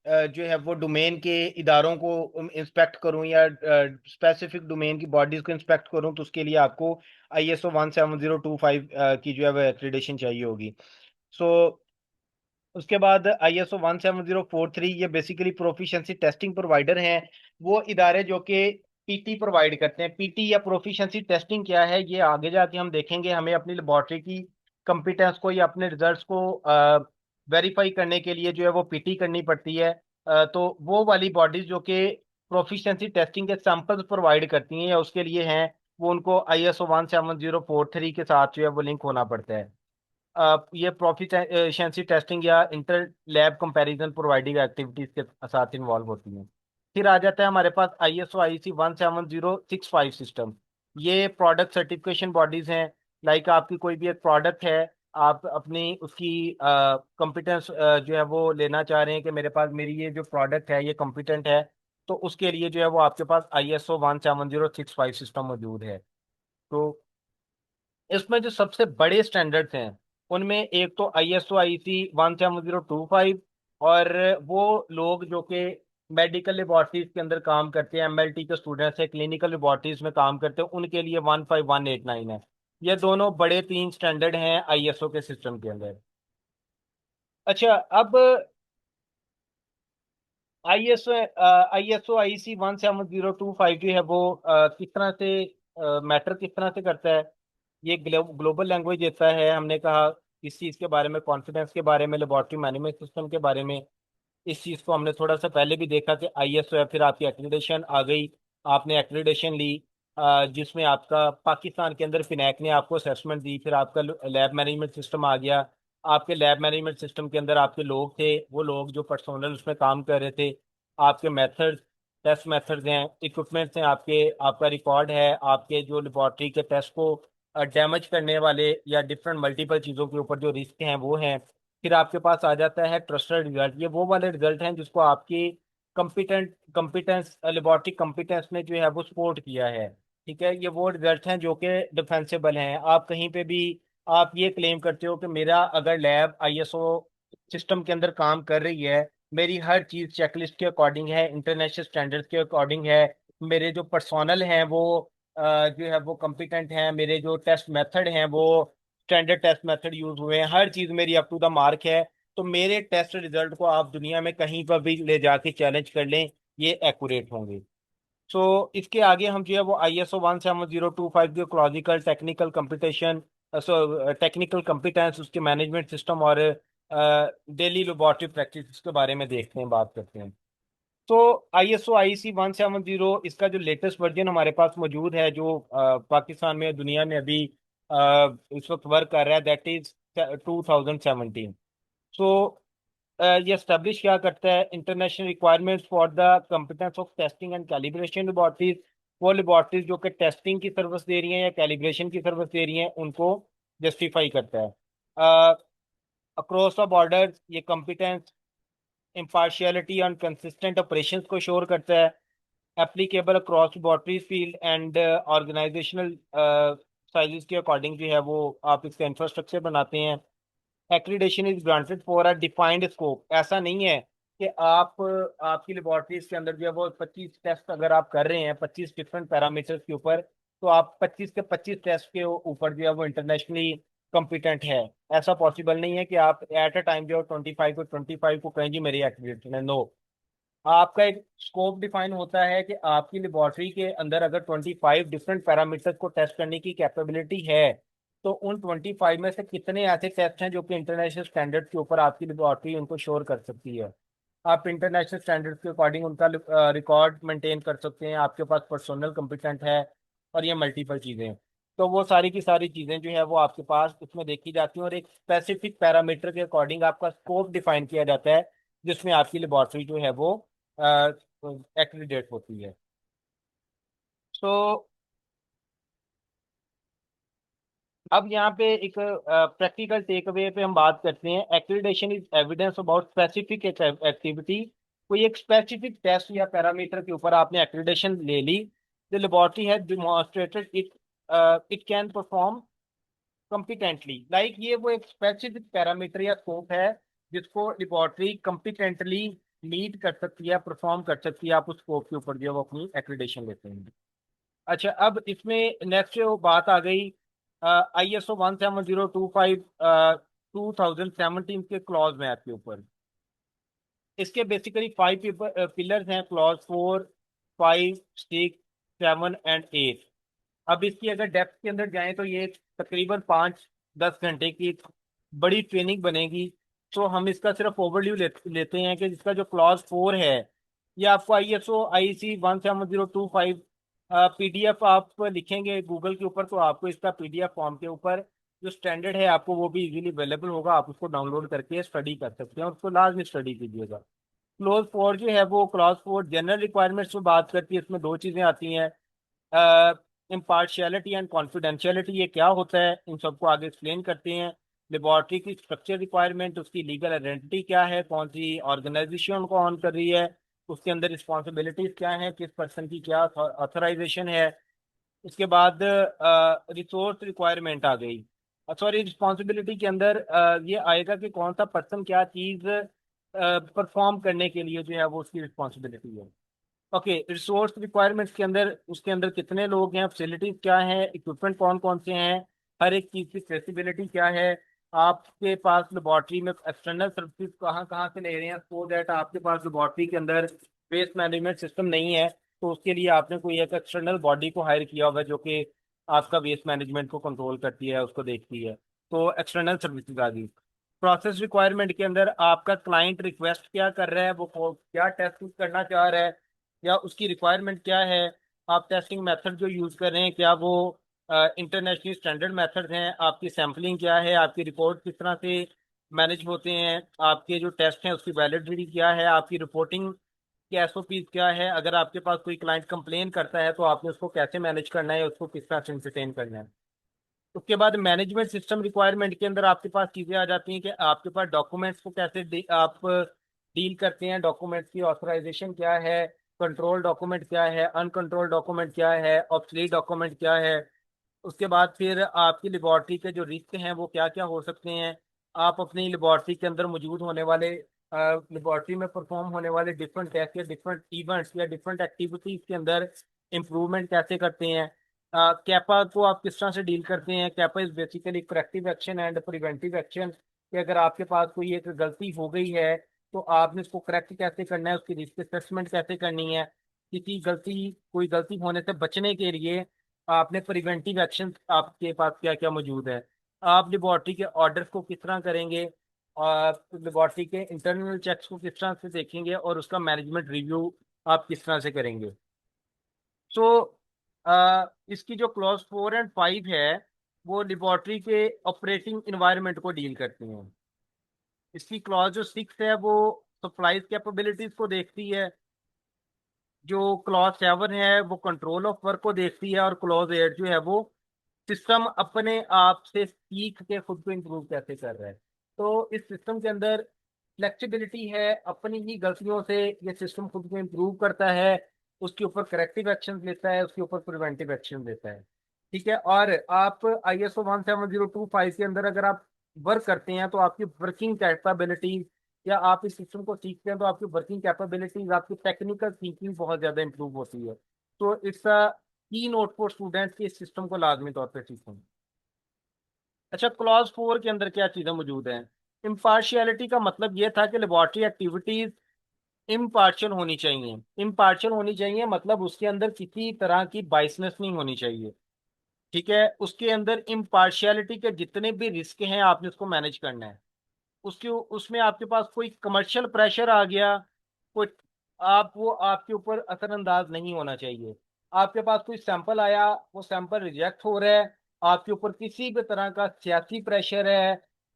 Speaker 1: जो है वो डोमेन के इदारों को इंस्पेक्ट करूं या स्पेसिफिक डोमेन की बॉडीज को इंस्पेक्ट करूं, तो उसके लिए आपको ISO 17025 की जो है वो एक्रीडेशन चाहिए होगी। सो उसके बाद ISO 17043 ये बेसिकली प्रोफिशिएंसी टेस्टिंग प्रोवाइडर हैं। वो इदारे जो कि PT प्रोवाइड करते हैं। PT या प्रोफिशिएंसी टेस्टिंग क्या है, ये आगे जाके हम देखेंगे। हमें अपनी लेबोरेटरी की कंपिटेंस को या अपने रिजल्ट्स को वेरीफाई करने के लिए जो है वो PT करनी पड़ती है। तो वो वाली बॉडीज जो कि प्रोफिशिएंसी टेस्टिंग के सैंपल्स प्रोवाइड करती हैं या उसके लिए हैं, वो उनको ISO 17043 के साथ जो है वो लिंक होना पड़ता है। ये प्रोफिशिएंसी टेस्टिंग या inter lab comparison providing activities के साथ इन्वॉल्व होती हैं। फिर आ जाता है हमारे पास ISO/IEC 17065 सिस्टम। ये प्रोडक्ट सर्टिफिकेशन बॉडीज हैं। लाइक आपकी कोई भी एक प्रोडक्ट है, आप अपनी उसकी कंपिटेंस जो है वो लेना चाह रहे हैं कि मेरे पास मेरी ये जो प्रोडक्ट है ये कॉम्पिटेंट है, तो उसके लिए जो है वो आपके पास ISO 17065 सिस्टम मौजूद है। तो इसमें जो सबसे बड़े स्टैंडर्ड्स हैं उनमें एक तो ISO/IEC 17025, और वो लोग जो कि मेडिकल लेबोरेटरीज के अंदर काम करते हैं, MLT के स्टूडेंट्स हैं, क्लिनिकल लेबोरेटरीज में काम करते हैं, उनके लिए 15189 है। ये दोनों बड़े तीन स्टैंडर्ड हैं ISO के सिस्टम के अंदर। अच्छा, अब ISO/IEC 17025 जो है वो किस तरह से मैटर किस तरह से करता है। ये ग्लोबल लैंग्वेज देता है। हमने कहा इस चीज़ के बारे में, कॉन्फिडेंस के बारे में, लेबोरेटरी मैनेजमेंट सिस्टम के बारे में। इस चीज़ को हमने थोड़ा सा पहले भी देखा कि ISO है, फिर आपकी एक्रीडेशन आ गई, आपने एक्रीडेशन ली, जिसमें आपका पाकिस्तान के अंदर फिनैक ने आपको असेसमेंट दी, फिर आपका लैब मैनेजमेंट सिस्टम आ गया। आपके लैब मैनेजमेंट सिस्टम के अंदर आपके लोग थे, वो लोग जो पर्सोनल उसमें काम कर रहे थे, आपके मेथड्स, टेस्ट मेथड्स हैं, इक्विपमेंट्स हैं, आपका रिकॉर्ड है, आपके जो लेबॉर्ट्री के टेस्ट को डैमेज करने वाले या डिफरेंट मल्टीपल चीज़ों के ऊपर जो रिस्क हैं वो हैं। फिर आपके पास आ जाता है ट्रस्टेड रिजल्ट। ये वो वाले रिजल्ट हैं जिसको आपकी कंपिटेंस लेबोरेटरी कंपिटेंस ने जो है वो सपोर्ट किया है। ठीक है, ये वो रिजल्ट हैं जो कि डिफेंसेबल हैं। आप कहीं पे भी आप ये क्लेम करते हो कि मेरा अगर लैब ISO सिस्टम के अंदर काम कर रही है, मेरी हर चीज चेकलिस्ट के अकॉर्डिंग है, इंटरनेशनल स्टैंडर्ड्स के अकॉर्डिंग है, मेरे जो पर्सोनल हैं वो जो है वो कॉम्पिटेंट हैं, मेरे जो टेस्ट मेथड हैं वो स्टैंडर्ड टेस्ट मेथड यूज हुए हैं, हर चीज मेरी अप टू द मार्क है, तो मेरे टेस्ट रिजल्ट को आप दुनिया में कहीं पर भी ले जाके चैलेंज कर लें, ये एक्यूरेट होंगे। सो इसके आगे हम जो है वो ISO 17025 के ecological technical competition, technical competence, उसके मैनेजमेंट सिस्टम और डेली लेबोरेटरी प्रैक्टिस के बारे में देखते हैं, बात करते हैं। तो ISO/IEC 170 इसका जो लेटेस्ट वर्जन हमारे पास मौजूद है, जो पाकिस्तान में दुनिया में अभी इस वक्त वर्क कर रहा है, दैट इज 2017। सो ये स्टैब्लिश क्या करता है, international requirements for the competence of testing and calibration laboratories. वो लेबोरेटरीज जो कि टेस्टिंग की सर्विस दे रही हैं या कैलिब्रेशन की सर्विस दे रही हैं, उनको जस्टिफाई करता है। अक्रॉस द बॉर्डर ये competence impartiality and consistent operations को श्योर करता है। Applicable across laboratories field and organisational sizes के अकॉर्डिंग जो है वो आप इसका इंफ्रास्ट्रक्चर बनाते हैं। Accreditation is granted for a defined scope. ऐसा नहीं है कि आपकी लेबोरेटरीज के अंदर जो है वो 25 टेस्ट अगर आप कर रहे हैं 25 डिफरेंट पैरामीटर्स के ऊपर, तो आप 25 के 25 टेस्ट के ऊपर जो है वो इंटरनेशनली कॉम्पिटेंट है। ऐसा पॉसिबल नहीं है कि आप एट अ टाइम जो 25 को कहें जी मेरी एक्रीडेशन है। नो, आपका एक स्कोप डिफाइन होता है कि आपकी लेबोरेटरी के अंदर अगर 25 डिफरेंट पैरामीटर्स को टेस्ट करने की कैपेबिलिटी है, तो उन 25 में से कितने ऐसे टेस्ट हैं जो कि इंटरनेशनल स्टैंडर्ड के ऊपर आपकी लेबोरेटरी उनको श्योर कर सकती है। आप इंटरनेशनल स्टैंडर्ड्स के अकॉर्डिंग उनका रिकॉर्ड मेंटेन कर सकते हैं, आपके पास पर्सनल कंपिटेंट है, और ये मल्टीपल चीज़ें हैं। तो वो सारी की सारी चीज़ें जो है वो आपके पास उसमें देखी जाती हैं, और एक स्पेसिफिक पैरामीटर के अकॉर्डिंग आपका स्कोप डिफाइन किया जाता है, जिसमें आपकी लेबॉर्ट्री जो है वो एक्रीडेट होती है। तो अब यहाँ पे एक प्रैक्टिकल टेक अवे पे हम बात करते हैं। Accreditation is evidence about specific activity. कोई एक स्पेसिफिक टेस्ट या पैरामीटर के ऊपर आपने एक्रीडेशन ले ली, the laboratory has demonstrated it it can perform competently. Like ये वो एक स्पेसिफिक पैरामीटर या स्कोप है जिसको लेबोरेटरी कॉम्पिटेंटली मीट कर सकती है, परफॉर्म कर सकती है। आप उस स्कोप के ऊपर जो है वो अपनी एक्रीडेशन लेते हैं। अच्छा, अब इसमें नेक्स्ट जो बात आ गई, ISO 17025 2017 के क्लॉज में आपके ऊपर। इसके बेसिकली 5 पिलर्स हैं, क्लॉज 4, 5, 6, 7 एंड 8। अब इसकी अगर डेप्थ के अंदर जाएं तो ये तकरीबन 5-10 घंटे की एक बड़ी ट्रेनिंग बनेगी। तो हम इसका सिर्फ ओवरव्यू लेते हैं कि जिसका जो क्लॉज 4 है, ये आपको ISO/IEC 17025 PDF आप लिखेंगे गूगल के ऊपर, तो आपको इसका PDF फॉर्म के ऊपर जो स्टैंडर्ड है आपको वो भी इजीली अवेलेबल होगा। आप उसको डाउनलोड करके स्टडी कर सकते हैं, और उसको लाजमी स्टडी कीजिएगा। क्लॉज 4 जो है वो क्लॉज 4 जनरल रिक्वायरमेंट्स में बात करती है। इसमें दो चीज़ें आती हैं, इम्पार्शियलिटी एंड कॉन्फिडेंशियलिटी। ये क्या होता है, इन सबको आगे एक्सप्लेन करते हैं। लेबॉर्ट्री की स्ट्रक्चर रिक्वायरमेंट, उसकी लीगल आइडेंटिटी क्या है, कौन सी ऑर्गेनाइजेशन को ऑन कर रही है, उसके अंदर रिस्पॉन्सिबिलिटीज क्या है, किस पर्सन की क्या ऑथराइजेशन है। उसके बाद रिसोर्स रिक्वायरमेंट आ गई। सॉरी, रिस्पॉन्सिबिलिटी के अंदर ये आएगा कि कौन सा पर्सन क्या चीज़ परफॉर्म करने के लिए जो है वो उसकी रिस्पॉन्सिबिलिटी है। ओके, रिसोर्स रिक्वायरमेंट्स के अंदर उसके अंदर कितने लोग हैं, फैसिलिटीज क्या है, इक्विपमेंट कौन कौन से हैं, हर एक चीज़ की ट्रेसिबिलिटी क्या है, आपके पास लेबॉर्ट्री में एक्सटर्नल सर्विसेज कहाँ कहाँ से ले रहे हैं, सो दैट आपके पास लेबॉर्ट्री के अंदर वेस्ट मैनेजमेंट सिस्टम नहीं है, तो उसके लिए आपने कोई एक एक्सटर्नल बॉडी को हायर किया होगा जो कि आपका वेस्ट मैनेजमेंट को कंट्रोल करती है, उसको देखती है। तो एक्सटर्नल सर्विसेज आ गई। प्रोसेस रिक्वायरमेंट के अंदर आपका क्लाइंट रिक्वेस्ट क्या कर रहा है, वो क्या टेस्ट करना चाह रहा है, या उसकी रिक्वायरमेंट क्या है, आप टेस्टिंग मेथड जो यूज़ कर रहे हैं क्या वो इंटरनेशनल स्टैंडर्ड मेथड हैं, आपकी सैम्पलिंग क्या है, आपकी रिपोर्ट किस तरह से मैनेज होते हैं, आपके जो टेस्ट हैं उसकी वैलिडिटी क्या है, आपकी रिपोर्टिंग के SOPs क्या है, अगर आपके पास कोई क्लाइंट कंप्लेन करता है तो आपने उसको कैसे मैनेज करना है, उसको किस तरह से इंटरटेन करना है। उसके बाद मैनेजमेंट सिस्टम रिक्वायरमेंट के अंदर आपके पास चीज़ें आ जाती हैं कि आपके पास डॉक्यूमेंट्स को कैसे आप डील करते हैं, डॉक्यूमेंट्स की ऑथराइजेशन क्या है, कंट्रोल डॉक्यूमेंट क्या है, अनकंट्रोल डॉक्यूमेंट क्या है, ऑब्सलीट डॉक्यूमेंट क्या है। उसके बाद फिर आपकी लेबॉर्ट्री के जो रिस्क हैं वो क्या क्या हो सकते हैं, आप अपनी लेबॉर्ट्री के अंदर मौजूद होने वाले, लेबॉर्ट्री में परफॉर्म होने वाले डिफरेंट टेस्ट या डिफरेंट इवेंट्स या डिफरेंट एक्टिविटीज के अंदर इम्प्रूवमेंट कैसे करते हैं। कैपा को आप किस तरह से डील करते हैं। Kappa is basically corrective action and preventive action, कि अगर आपके पास कोई एक गलती हो गई है तो आपने उसको करेक्ट कैसे करना है, उसकी रिस्क असेसमेंट कैसे करनी है, कोई गलती होने से बचने के लिए आपने प्रिवेंटिव एक्शन आपके पास क्या क्या मौजूद है। आप लेबॉर्ट्री के ऑर्डर्स को किस तरह करेंगे, और लेबॉर्ट्री के इंटरनल चेक्स को किस तरह से देखेंगे, और उसका मैनेजमेंट रिव्यू आप किस तरह से करेंगे। सो इसकी जो क्लॉज 4 एंड 5 है वो लेबॉर्ट्री के ऑपरेटिंग इन्वायरमेंट को डील करती हैं। इसकी क्लॉज जो 6 है वो सप्लाईज कैपेबिलिटीज को देखती है। जो क्लॉज 7 है वो कंट्रोल ऑफ वर्क को देखती है, और क्लॉज 8 जो है वो सिस्टम अपने आप से सीख के खुद को इम्प्रूव कैसे कर रहा है। तो इस सिस्टम के अंदर फ्लेक्सिबिलिटी है, अपनी ही गलतियों से ये सिस्टम खुद को इम्प्रूव करता है, उसके ऊपर करेक्टिव एक्शन लेता है, उसके ऊपर प्रिवेंटिव एक्शन लेता है। ठीक है, और आप ISO 17025 के अंदर अगर आप वर्क करते हैं तो आपकी वर्किंग कैपेबिलिटी, या आप इस सिस्टम को सीखते हैं तो आपकी वर्किंग कैपेबिलिटीज, आपकी टेक्निकल थिंकिंग बहुत ज्यादा इंप्रूव होती है। तो इट्स अ की नोट फॉर स्टूडेंट्स की इस सिस्टम को लाजमी तौर पर सीखें। अच्छा, क्लॉज 4 के अंदर क्या चीजें मौजूद हैं। इम्पार्शियलिटी का मतलब ये था कि लेबॉर्ट्री एक्टिविटीज इम्पार्शियल होनी चाहिए। इम्पार्शियल होनी चाहिए मतलब उसके अंदर किसी तरह की बाइसनेस नहीं होनी चाहिए। ठीक है, उसके अंदर इम्पार्शियलिटी के जितने भी रिस्क हैं आपने उसको मैनेज करना है। उसके उसमें आपके पास कोई कमर्शियल प्रेशर आ गया, कुछ आप वो आपके ऊपर असरअंदाज नहीं होना चाहिए। आपके पास कोई सैंपल आया, वो सैंपल रिजेक्ट हो रहा है, आपके ऊपर किसी भी तरह का सियासी प्रेशर है,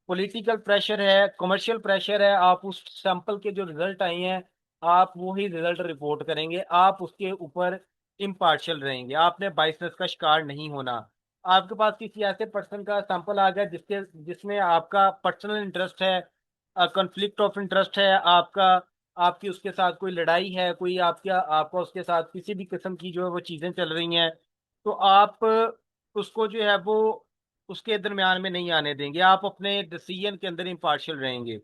Speaker 1: पॉलिटिकल प्रेशर है, कमर्शियल प्रेशर है, आप उस सैंपल के जो रिजल्ट आए हैं आप वही रिजल्ट रिपोर्ट करेंगे। आप उसके ऊपर इम्पार्शियल रहेंगे, आपने बाइसनेस का शिकार नहीं होना। आपके पास किसी ऐसे पर्सन का सैंपल आ गया जिसमें आपका पर्सनल इंटरेस्ट है, कॉन्फ्लिक्ट ऑफ इंटरेस्ट है, आपका आपकी उसके साथ कोई लड़ाई है, कोई आपका उसके साथ किसी भी किस्म की जो है वो चीजें चल रही हैं, तो आप उसको जो है वो उसके दरमियान में नहीं आने देंगे, आप अपने डिसीजन के अंदर इम्पार्शियल रहेंगे।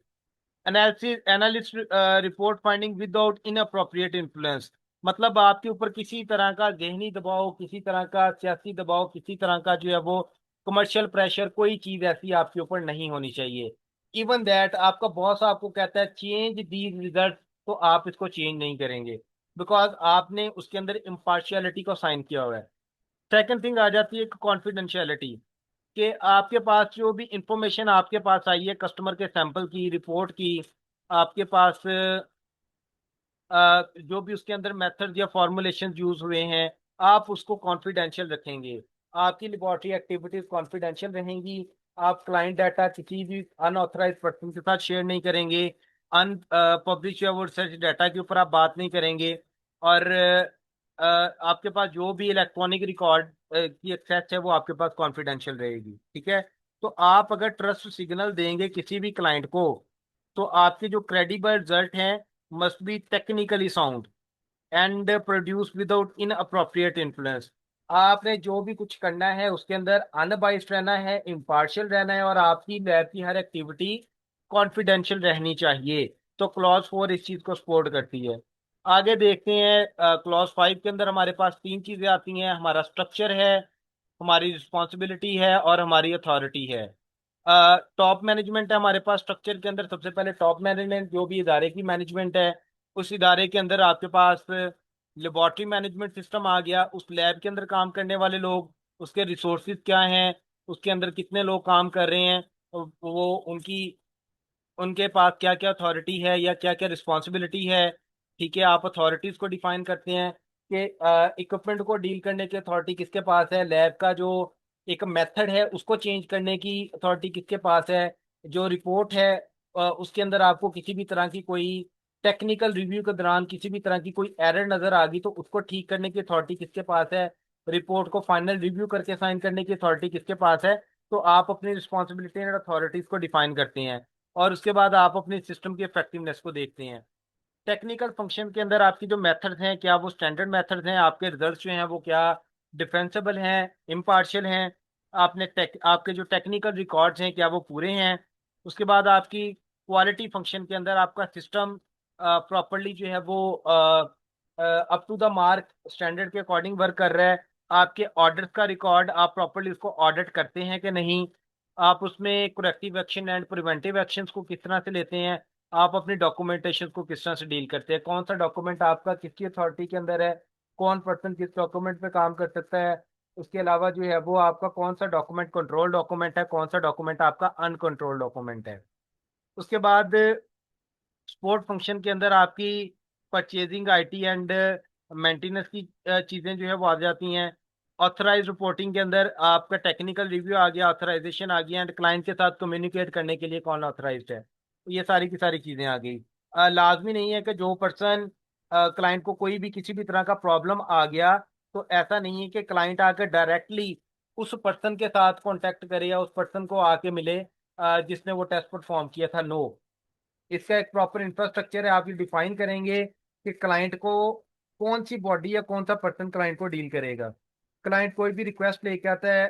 Speaker 1: Analysis analyst report finding without inappropriate influence, मतलब आपके ऊपर किसी तरह का जहनी दबाव, किसी तरह का सियासी दबाव, किसी तरह का जो है वो कमर्शियल प्रेशर, कोई चीज ऐसी आपके ऊपर नहीं होनी चाहिए। इवन दैट आपका बॉस आपको कहता है चेंज दीज रिजल्ट, तो आप इसको चेंज नहीं करेंगे, बिकॉज आपने उसके अंदर इम्पार्शियलिटी को साइन किया हुआ है। सेकंड थिंग आ जाती है कॉन्फिडेंशियलिटी, कि आपके पास जो भी इंफॉर्मेशन आपके पास आई है कस्टमर के सैंपल की, रिपोर्ट की, आपके पास जो भी उसके अंदर मेथड या फॉर्मुलेशन यूज हुए हैं, आप उसको कॉन्फिडेंशियल रखेंगे। आपकी लेबोरेटरी एक्टिविटीज कॉन्फिडेंशियल रहेंगी। आप क्लाइंट डाटा किसी भी अनऑथराइज पर्सन के साथ शेयर नहीं करेंगे। अन पब्लिश या रिसर्च डाटा के ऊपर आप बात नहीं करेंगे। और आपके पास जो भी इलेक्ट्रॉनिक रिकॉर्ड की एक्सेस है वो आपके पास कॉन्फिडेंशियल रहेगी। ठीक है। तो आप अगर ट्रस्ट सिग्नल देंगे किसी भी क्लाइंट को, तो आपके जो क्रेडिबल रिजल्ट हैं must be technically sound and produce without inappropriate influence। आपने जो भी कुछ करना है उसके अंदर अनबाइस्ड रहना है, इम्पार्शियल रहना है, और आपकी लैब की हर एक्टिविटी कॉन्फिडेंशियल रहनी चाहिए। तो क्लॉज 4 इस चीज को सपोर्ट करती है। आगे देखते हैं, क्लॉज 5 के अंदर हमारे पास तीन चीजें आती हैं, हमारा स्ट्रक्चर है, हमारी रिस्पॉन्सिबिलिटी है, और हमारी अथॉरिटी है। टॉप मैनेजमेंट है हमारे पास स्ट्रक्चर के अंदर। सबसे पहले टॉप मैनेजमेंट, जो भी इदारे की मैनेजमेंट है, उस इदारे के अंदर आपके पास लेबोरेटरी मैनेजमेंट सिस्टम आ गया। उस लैब के अंदर काम करने वाले लोग, उसके रिसोर्सेज क्या हैं, उसके अंदर कितने लोग काम कर रहे हैं, वो उनकी उनके पास क्या क्या अथॉरिटी है या क्या क्या रिस्पॉन्सिबिलिटी है। ठीक है, आप अथॉरिटीज को डिफाइन करते हैं कि इक्विपमेंट को डील करने की अथॉरिटी किसके पास है, लैब का जो एक मेथड है उसको चेंज करने की अथॉरिटी किसके पास है, जो रिपोर्ट है उसके अंदर आपको किसी भी तरह की कोई टेक्निकल रिव्यू के दौरान किसी भी तरह की कोई एरर नजर आ गई तो उसको ठीक करने की अथॉरिटी किसके पास है, रिपोर्ट को फाइनल रिव्यू करके साइन करने की अथॉरिटी किसके पास है। तो आप अपनी रिस्पॉन्सिबिलिटी एंड अथॉरिटीज को डिफाइन करते हैं, और उसके बाद आप अपने सिस्टम की इफेक्टिवनेस को देखते हैं। टेक्निकल फंक्शन के अंदर आपकी जो मेथड्स हैं, क्या वो स्टैंडर्ड मेथड्स हैं, आपके रिजल्ट्स जो हैं वो क्या डिफेंसेबल हैं, इम्पार्शियल हैं, आपके जो टेक्निकल रिकॉर्ड्स हैं क्या वो पूरे हैं। उसके बाद आपकी क्वालिटी फंक्शन के अंदर आपका सिस्टम प्रॉपरली जो है वो up to the mark standard के अकॉर्डिंग वर्क कर रहा है। आपके ऑर्डर का रिकॉर्ड आप प्रॉपरली उसको ऑडिट करते हैं कि नहीं, आप उसमें corrective action and preventive actions को किस तरह से लेते हैं, आप अपनी डॉक्यूमेंटेशन को किस तरह से डील करते हैं, कौन सा डॉक्यूमेंट आपका किसकी अथॉरिटी के अंदर है, कौन पर्सन किस डॉक्यूमेंट पे काम कर सकता है। उसके अलावा जो है वो आपका कौन सा डॉक्यूमेंट कंट्रोल डॉक्यूमेंट है, कौन सा डॉक्यूमेंट आपका अनकंट्रोल डॉक्यूमेंट है। उसके बाद सपोर्ट फंक्शन के अंदर आपकी परचेजिंग आईटी एंड मेंटेनेंस की चीज़ें जो है वो आ जाती हैं। ऑथराइज रिपोर्टिंग के अंदर आपका टेक्निकल रिव्यू आ गया, ऑथराइजेशन आ गया, एंड क्लाइंट के साथ कम्युनिकेट करने के लिए कौन ऑथराइज्ड है। तो ये सारी की सारी चीज़ें आ गई। लाजमी नहीं है कि जो पर्सन क्लाइंट को कोई भी किसी भी तरह का प्रॉब्लम आ गया, तो ऐसा नहीं है कि क्लाइंट आकर डायरेक्टली उस पर्सन के साथ कांटेक्ट करे या उस पर्सन को आके मिले जिसने वो टेस्ट परफॉर्म किया था। नो, इसका एक प्रॉपर इंफ्रास्ट्रक्चर है। आप ये डिफाइन करेंगे कि क्लाइंट को कौन सी बॉडी या कौन सा पर्सन क्लाइंट को डील करेगा। क्लाइंट कोई भी रिक्वेस्ट लेके आता है,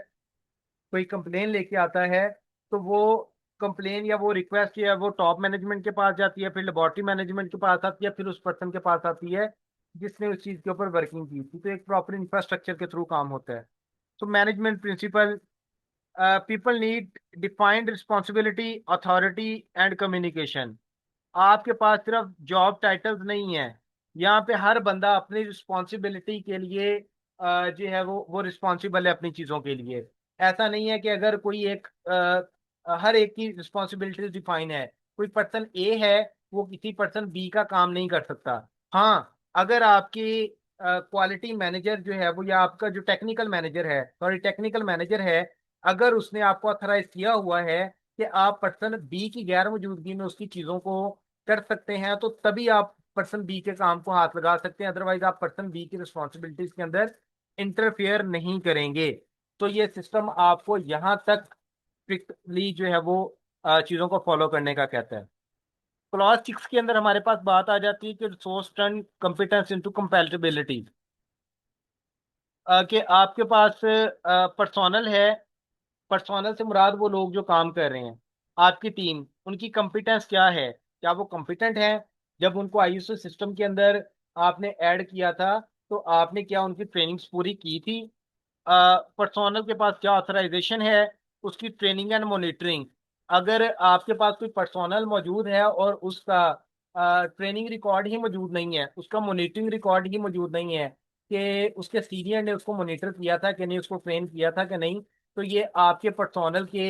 Speaker 1: कोई कंप्लेन लेके आता है, तो वो कंप्लेन या वो रिक्वेस्ट या वो टॉप मैनेजमेंट के पास जाती है, फिर लेबोरेटरी मैनेजमेंट के पास आती है, फिर उस पर्सन के पास आती है जिसने उस चीज के ऊपर वर्किंग की थी। तो एक प्रॉपर इंफ्रास्ट्रक्चर के थ्रू काम होता है। तो management principle, people need defined responsibility, authority and communication. आपके पास सिर्फ जॉब टाइटल्स नहीं है, यहाँ पे हर बंदा अपनी रिस्पॉन्सिबिलिटी के लिए जो है वो रिस्पॉन्सिबल है अपनी चीज़ों के लिए। ऐसा नहीं है कि अगर कोई एक हर एक की रिस्पॉन्सिबिलिटी डिफाइन है। कोई पर्सन ए है, वो किसी पर्सन बी का काम नहीं कर सकता। हाँ, अगर आपकी क्वालिटी मैनेजर जो है वो, या आपका जो टेक्निकल मैनेजर है, सॉरी टेक्निकल मैनेजर है, अगर उसने आपको अथराइज किया हुआ है कि आप पर्सन बी की गैर मौजूदगी में उसकी चीजों को कर सकते हैं, तो तभी आप पर्सन बी के काम को हाथ लगा सकते हैं। अदरवाइज आप पर्सन बी की रिस्पॉन्सिबिलिटीज के अंदर इंटरफेयर नहीं करेंगे। तो ये सिस्टम आपको यहाँ तक स्ट्रिक्टली जो है वो चीजों को फॉलो करने का कहता है। क्लॉज 6 के अंदर हमारे पास बात आ जाती है कि resource turn competence into compatibility, कि आपके पास पर्सोनल है। पर्सोनल से मुराद वो लोग जो काम कर रहे हैं, आपकी टीम, उनकी कंपिटेंस क्या है, क्या वो कंपिटेंट है। जब उनको आईएसओ सिस्टम के अंदर आपने ऐड किया था, तो आपने क्या उनकी ट्रेनिंग्स पूरी की थी। पर्सोनल के पास क्या ऑथराइजेशन है, उसकी ट्रेनिंग एंड मॉनिटरिंग। अगर आपके पास कोई पर्सोनल मौजूद है और उसका ट्रेनिंग रिकॉर्ड ही मौजूद नहीं है, उसका मॉनिटरिंग रिकॉर्ड ही मौजूद नहीं है कि उसके सीनियर ने उसको मॉनिटर किया था कि नहीं, उसको ट्रेन किया था कि नहीं, तो ये आपके पर्सोनल के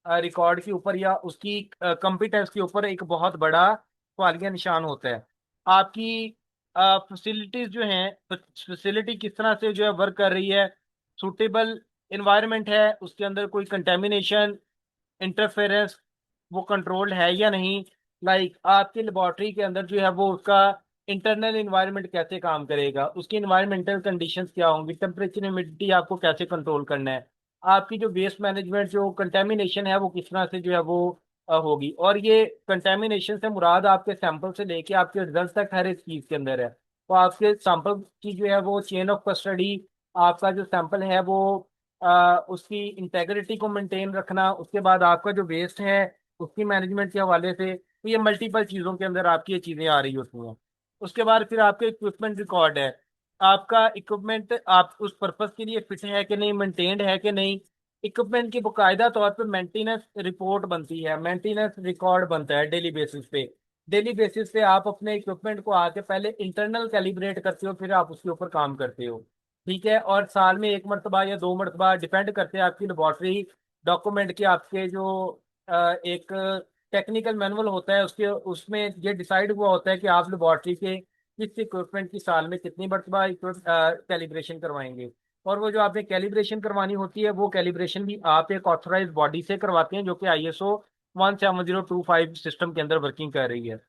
Speaker 1: रिकॉर्ड के ऊपर या उसकी कंपिटेंस के ऊपर एक बहुत बड़ा सवालिया निशान होता है। आपकी फैसिलिटीज जो हैं, फैसिलिटी किस तरह से जो है वर्क कर रही है, सुटेबल इन्वायरमेंट है, उसके अंदर कोई कंटेमिनेशन, इंटरफेरेंस वो कंट्रोल्ड है या नहीं। लाइक आपकी लेबोरेटरी के अंदर जो है वो उसका इंटरनल इन्वायरमेंट कैसे काम करेगा, उसकी इन्वायरमेंटल कंडीशंस क्या होंगी, टेम्परेचर ह्यूमिडिटी आपको कैसे कंट्रोल करना है, आपकी जो वेस्ट मैनेजमेंट, जो कंटेमिनेशन है वो किस तरह से जो है वो होगी। और ये कंटेमिनेशन से मुराद आपके सैंपल से लेके आपके रिजल्ट तक हर एक चीज के अंदर है। तो आपके सैंपल की जो है वो चेन ऑफ कस्टडी, आपका जो सैंपल है वो उसकी इंटेग्रिटी को मेंटेन रखना, उसके बाद आपका जो वेस्ट है उसकी मैनेजमेंट के हवाले से, तो ये मल्टीपल चीज़ों के अंदर आपकी ये चीज़ें आ रही होती हैं। उसके बाद फिर आपके इक्विपमेंट रिकॉर्ड है, आपका इक्विपमेंट आप उस पर्पज के लिए फिट है कि नहीं, मेंटेन्ड है कि नहीं। इक्विपमेंट की बाकायदा तौर पे मेंटेनेंस रिपोर्ट बनती है, मेंटेनेंस रिकॉर्ड बनता है डेली बेसिस पे। डेली बेसिस पे आप अपने इक्विपमेंट को आके पहले इंटरनल कैलिब्रेट करते हो, फिर आप उसके ऊपर काम करते हो। ठीक है, और साल में एक मरतबा या दो मरतबा, डिपेंड करते हैं आपकी लेबॉर्ट्री डॉक्यूमेंट के, आपके जो एक टेक्निकल मैनुअल होता है उसके, उसमें ये डिसाइड हुआ होता है कि आप लेबॉर्ट्री के किस इक्विपमेंट की साल में कितनी मरतबा कैलिब्रेशन करवाएंगे। और वो जो आपने कैलिब्रेशन करवानी होती है, वो कैलिब्रेशन भी आप एक ऑथोराइज बॉडी से करवाते हैं जो कि आईएसओ 17025 सिस्टम के अंदर वर्किंग कर रही है।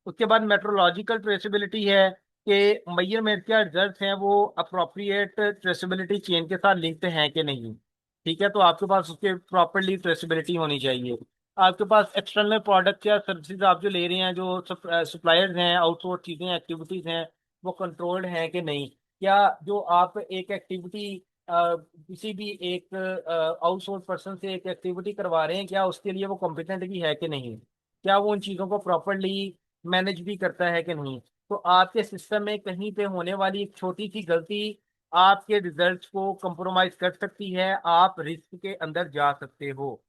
Speaker 1: उसके बाद मेट्रोलॉजिकल ट्रेसेबिलिटी है कि मेजरमेंट के रिजल्ट हैं वो अप्रोप्रिएट ट्रेसेबिलिटी चेन के साथ लिंक्ड हैं कि नहीं। ठीक है, तो आपके पास उसके प्रॉपरली ट्रेसेबिलिटी होनी चाहिए। आपके पास एक्सटर्नल प्रोडक्ट या सर्विसेज आप जो ले रहे हैं, जो सप्लायर्स हैं, आउटसोर्स चीज़ें, एक्टिविटीज़ हैं, वो कंट्रोल्ड हैं कि नहीं। क्या जो आप एक एक्टिविटी किसी भी एक आउटसोर्स पर्सन से एक एक्टिविटी करवा रहे हैं, क्या उसके लिए वो कॉम्पिटेंट भी है कि नहीं, क्या वो उन चीज़ों को प्रॉपरली मैनेज भी करता है कि नहीं। तो आपके सिस्टम में कहीं पे होने वाली एक छोटी सी गलती आपके रिजल्ट्स को कंप्रोमाइज कर सकती है, आप रिस्क के अंदर जा सकते हो।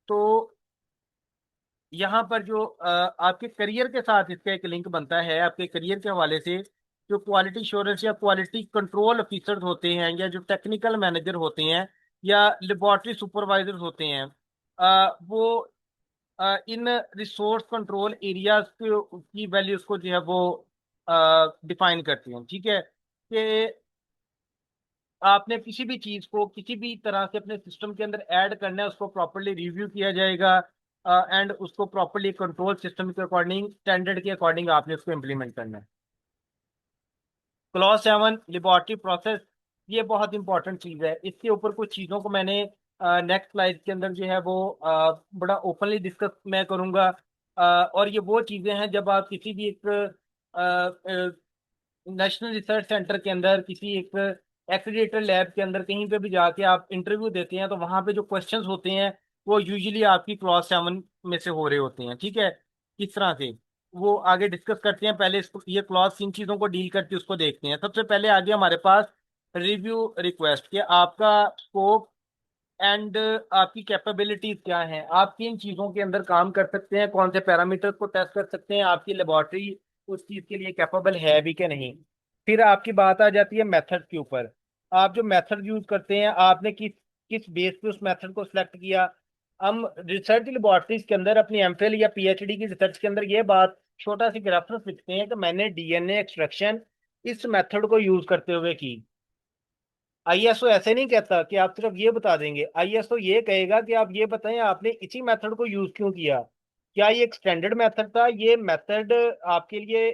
Speaker 1: तो यहाँ पर जो आपके करियर के साथ इसका एक लिंक बनता है, आपके करियर के हवाले से जो क्वालिटी श्योरेंस या क्वालिटी कंट्रोल ऑफिसर्स होते हैं, या जो टेक्निकल मैनेजर होते हैं, या लेबोरेटरी सुपरवाइजर होते हैं, वो इन रिसोर्स कंट्रोल एरियाज की वैल्यूज को जो है वो डिफाइन करते हैं। ठीक है, कि आपने किसी भी चीज को किसी भी तरह से अपने सिस्टम के अंदर ऐड करना है, उसको प्रॉपरली रिव्यू किया जाएगा एंड उसको प्रॉपरली कंट्रोल सिस्टम के अकॉर्डिंग, स्टैंडर्ड के अकॉर्डिंग आपने उसको इम्प्लीमेंट करना है। क्लॉज 7 लेबोरेटरी प्रोसेस, ये बहुत इंपॉर्टेंट चीज है। इसके ऊपर कुछ चीजों को मैंने नेक्स्ट स्लाइड के अंदर जो है वो बड़ा ओपनली डिस्कस मैं करूंगा। और ये वो चीजें हैं जब आप किसी भी एक नेशनल रिसर्च सेंटर के अंदर, किसी एक एक्रीडेटेड लैब के अंदर कहीं पे भी जाके आप इंटरव्यू देते हैं, तो वहां पे जो क्वेश्चंस होते हैं वो यूजुअली आपकी क्लॉज 7 में से हो रहे होते हैं। ठीक है, किस तरह से वो आगे डिस्कस करते हैं। पहले इसको, ये क्लॉज किन चीजों को डील करती है उसको देखते हैं। सबसे पहले आगे हमारे पास रिव्यू रिक्वेस्ट के, आपका स्कोप एंड आपकी कैपेबिलिटीज क्या हैं, आप किन चीजों के अंदर काम कर सकते हैं, कौन से पैरामीटर्स को टेस्ट कर सकते हैं, आपकी लेबोरेटरी उस चीज के लिए कैपेबल है भी कि नहीं। फिर आपकी बात आ जाती है मेथड के ऊपर, आप जो मेथड यूज करते हैं, आपने किस किस बेस पे उस मेथड को सिलेक्ट किया। हम रिसर्च लेबोरेटरीज के अंदर अपनी एमफिल या पीएचडी की रिसर्च के अंदर ये बात छोटा सी रेफरेंस लिखते हैं कि मैंने डीएनए एक्सट्रैक्शन इस मेथड को यूज करते हुए की। आईएसओ ऐसे नहीं कहता कि आप सिर्फ ये बता देंगे, आईएसओ ये कहेगा कि आप ये बताएं आपने इसी मेथड को यूज क्यों किया। क्या ये एक स्टैंडर्ड मेथड था, ये मेथड आपके लिए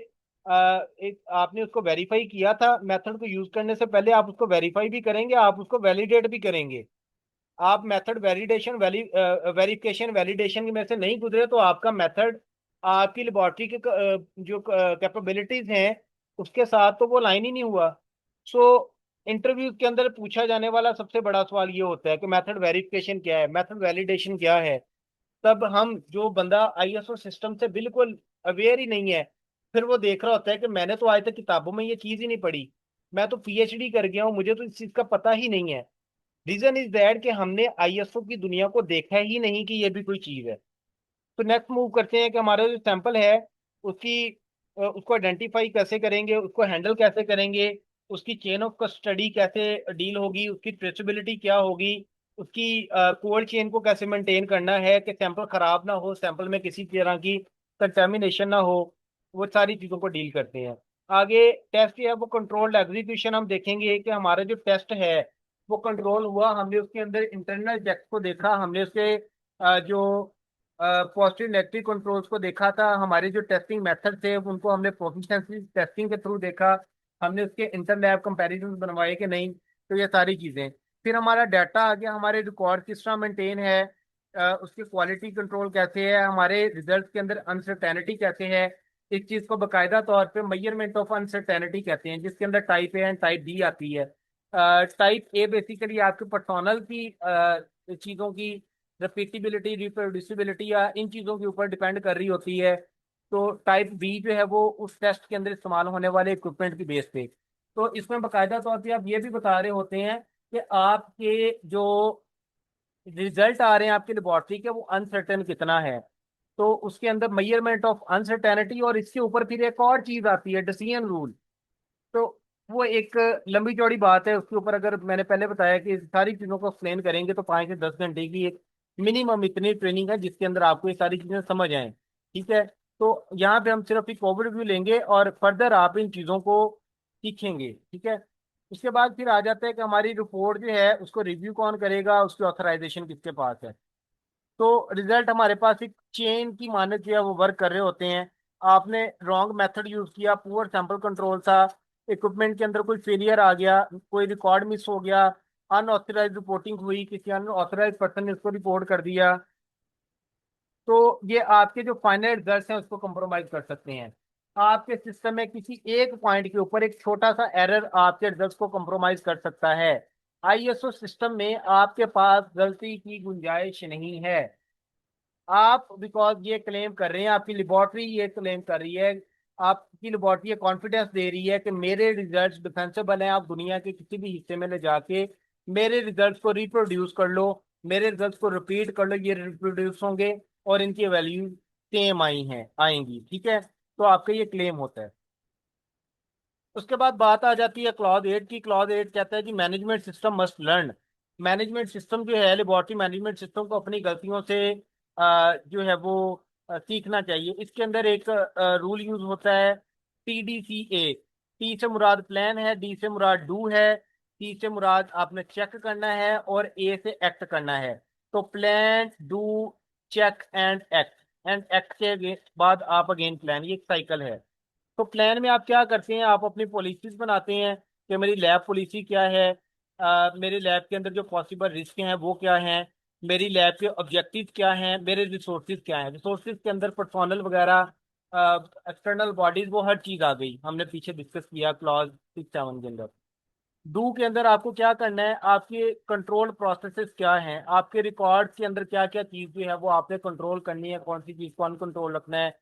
Speaker 1: एक आपने उसको वेरीफाई किया था, मेथड को यूज करने से पहले आप उसको वेरीफाई भी करेंगे, आप उसको वैलिडेट भी करेंगे। आप मेथड वैलिडेशन वेरिफिकेशन वैलिडेशन में से नहीं गुजरे तो आपका मेथड आपकी लेबोरेटरी के जो कैपेबिलिटीज हैं उसके साथ तो वो लाइन ही नहीं हुआ। सो इंटरव्यू के अंदर पूछा जाने वाला सबसे बड़ा सवाल ये होता है कि मेथड वेरिफिकेशन क्या है, मेथड वैलिडेशन क्या है। तब हम जो बंदा आईएसओ सिस्टम से बिल्कुल अवेयर ही नहीं है, फिर वो देख रहा होता है कि मैंने तो आज तक किताबों में ये चीज ही नहीं पढ़ी, मैं तो पीएचडी कर गया हूँ, मुझे तो इस चीज का पता ही नहीं है। रीजन इज दैट कि हमने आईएसओ की दुनिया को देखा ही नहीं कि ये भी कोई चीज है। तो नेक्स्ट मूव करते हैं कि हमारा जो सैंपल है उसकी उसको आइडेंटिफाई कैसे करेंगे, उसको हैंडल कैसे करेंगे, उसकी चेन ऑफ कस्टडी कैसे डील होगी, उसकी ट्रेसेबिलिटी क्या होगी, उसकी कोल्ड चेन को कैसे मेंटेन करना है कि सैंपल खराब ना हो, सैंपल में किसी तरह की कंटेमिनेशन ना हो। वो सारी चीज़ों को डील करते हैं। आगे टेस्ट है वो कंट्रोल्ड एग्जीक्यूशन, हम देखेंगे कि हमारा जो टेस्ट है वो कंट्रोल हुआ, हमने उसके अंदर इंटरनल चेक को देखा, हमने उसके जो पॉजिटिव नेगेटिव कंट्रोल्स को देखा था, हमारे जो टेस्टिंग मेथड थे उनको हमने प्रोफिशिएंसी टेस्टिंग के थ्रू देखा, हमने उसके इंटर लैब कंपेरिजन बनवाए कि नहीं। तो ये सारी चीजें, फिर हमारा डाटा आ गया, हमारे रिकॉर्ड किस तरह मेंटेन है, उसकी क्वालिटी कंट्रोल कैसे है, हमारे रिजल्ट के अंदर अनसर्टेनिटी कैसे है। इस चीज को बाकायदा तौर पे मेजरमेंट ऑफ अनसर्टेनिटी कहते हैं, जिसके अंदर type A and type B आती है। टाइप ए बेसिकली आपके पर्सोनल की चीजों की रिपीटिबिलिटी रिप्रोड्यूसिबिलिटी या इन चीज़ों के ऊपर डिपेंड कर रही होती है। तो टाइप बी जो है वो उस टेस्ट के अंदर इस्तेमाल होने वाले इक्विपमेंट की बेस पे। तो इसमें बाकायदा तौर पे आप ये भी बता रहे होते हैं कि आपके जो रिजल्ट आ रहे हैं आपकी लेबोरेटरी के वो अनसर्टेन कितना है। तो उसके अंदर मेजरमेंट ऑफ अनसर्टेनिटी, और इसके ऊपर फिर एक और चीज आती है डिसीजन रूल। तो वो एक लंबी चौड़ी बात है, उसके ऊपर अगर मैंने पहले बताया कि इस सारी चीज़ों को एक्सप्लेन करेंगे तो 5 से 10 घंटे की एक मिनिमम इतनी ट्रेनिंग है जिसके अंदर आपको ये सारी चीज़ें समझ आए। ठीक है। तो यहाँ पे हम सिर्फ एक ओवरव्यू लेंगे और फर्दर आप इन चीज़ों को सीखेंगे। ठीक है। उसके बाद फिर आ जाता है कि हमारी रिपोर्ट जो है उसको रिव्यू कौन करेगा, उसकी ऑथराइजेशन किसके पास है। तो रिजल्ट हमारे पास एक चेन की मानक जो है वो वर्क कर रहे होते हैं। आपने रॉन्ग मेथड यूज किया, पुअर सैंपल कंट्रोल था, इक्विपमेंट के अंदर कोई फेलियर आ गया, कोई रिकॉर्ड मिस हो गया, अनऑथराइज रिपोर्टिंग हुई, किसी अनऑथराइज पर्सन ने उसको रिपोर्ट कर दिया, तो ये आपके जो फाइनल रिजल्ट हैं उसको कंप्रोमाइज कर सकते हैं। आपके सिस्टम में किसी एक पॉइंट के ऊपर एक छोटा सा एरर आपके रिजल्ट को कंप्रोमाइज कर सकता है। आईएसओ सिस्टम में आपके पास गलती की गुंजाइश नहीं है। आप बिकॉज ये क्लेम कर रहे हैं, आपकी लेबोरेटरी ये क्लेम कर रही है, आपकी लेबोरेटरी ये कॉन्फिडेंस दे रही है कि मेरे रिजल्ट्स डिफेंसेबल हैं, आप दुनिया के किसी भी हिस्से में ले जाके मेरे रिजल्ट्स को रिप्रोड्यूस कर लो, मेरे रिजल्ट्स को रिपीट कर लो, ये रिप्रोड्यूस होंगे और इनकी वैल्यू सेम आएंगी। ठीक है। तो आपका ये क्लेम होता है। उसके बाद बात आ जाती है क्लॉज 8 की। क्लॉज 8 कहता है कि management system must learn. Management system जो है, लेबोरेटरी मैनेजमेंट सिस्टम को अपनी गलतियों से जो है वो सीखना चाहिए। इसके अंदर एक रूल यूज होता है TDCA। टी से मुराद प्लान है, डी से मुराद डू है, सी से मुराद आपने चेक करना है और ए से एक्ट करना है। तो plan, do, check and act के बाद आप अगेन प्लान, ये एक साइकिल है। तो प्लान में आप क्या करते हैं, आप अपनी पॉलिसीज बनाते हैं कि मेरी लैब पॉलिसी क्या है, मेरे लैब के अंदर जो पॉसिबल रिस्क हैं वो क्या हैं, मेरी लैब के ऑब्जेक्टिव क्या हैं, मेरे रिसोर्सेज क्या हैं। रिसोर्सेज के अंदर पर्सोनल वगैरह, एक्सटर्नल बॉडीज, वो हर चीज़ आ गई, हमने पीछे डिस्कस किया क्लॉज 6-7 के अंदर। डू के अंदर आपको क्या करना है, आपके कंट्रोल प्रोसेसेस क्या हैं, आपके रिकॉर्ड के अंदर क्या क्या चीज़ जो है वो आपने कंट्रोल करनी है, कौन सी चीज़ को अनकंट्रोल रखना है,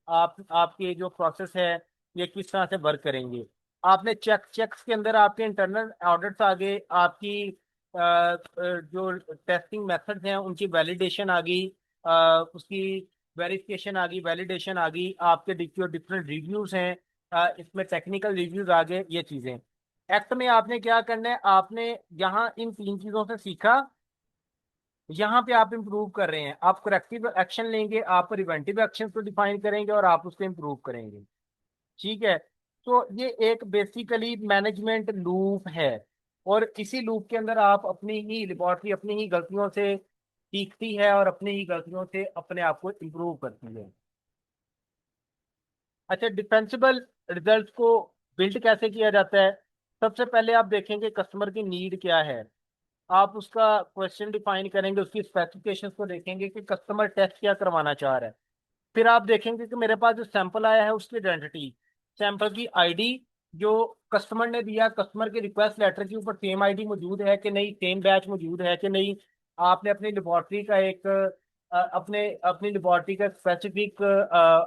Speaker 1: आपके जो प्रोसेस है ये किस तरह से वर्क करेंगे। आपने चेक्स के अंदर आपके इंटरनल ऑडिट्स आ गए, आपकी जो टेस्टिंग मेथड्स हैं उनकी वैलिडेशन आ गई, उसकी वेरिफिकेशन आ गई, वैलिडेशन आ गई, आपके जो डिफरेंट रिव्यूज हैं, इसमें टेक्निकल रिव्यूज आ गए, ये चीज़ें। एक्ट में आपने क्या करना है, आपने यहाँ इन 3 चीजों से सीखा, यहाँ पे आप इंप्रूव कर रहे हैं, आप करेक्टिव एक्शन लेंगे, आप प्रिवेंटिव एक्शन को डिफाइन करेंगे और आप उसको इंप्रूव करेंगे। ठीक है। तो ये एक बेसिकली मैनेजमेंट लूप है, और इसी लूप के अंदर आप अपनी ही लेबोरेटरी अपनी ही गलतियों से सीखती है और अपनी ही गलतियों से अपने आप को इम्प्रूव करती है। अच्छा, डिफेंसिबल रिजल्ट को बिल्ड कैसे किया जाता है? सबसे पहले आप देखेंगे कस्टमर की नीड क्या है, आप उसका क्वेश्चन डिफाइन करेंगे, उसकी स्पेसिफिकेशंस को देखेंगे कि कस्टमर टेस्ट क्या करवाना चाह रहा है। फिर आप देखेंगे कि मेरे पास जो सैंपल आया है उसकी आइडेंटिटी, सैंपल की आईडी जो कस्टमर ने दिया, कस्टमर के रिक्वेस्ट लेटर के ऊपर सेम आईडी मौजूद है कि नहीं, सेम बैच मौजूद है कि नहीं, आपने अपनी लेबोरेटरी का एक अपने अपनी लेबोरेटरी का स्पेसिफिक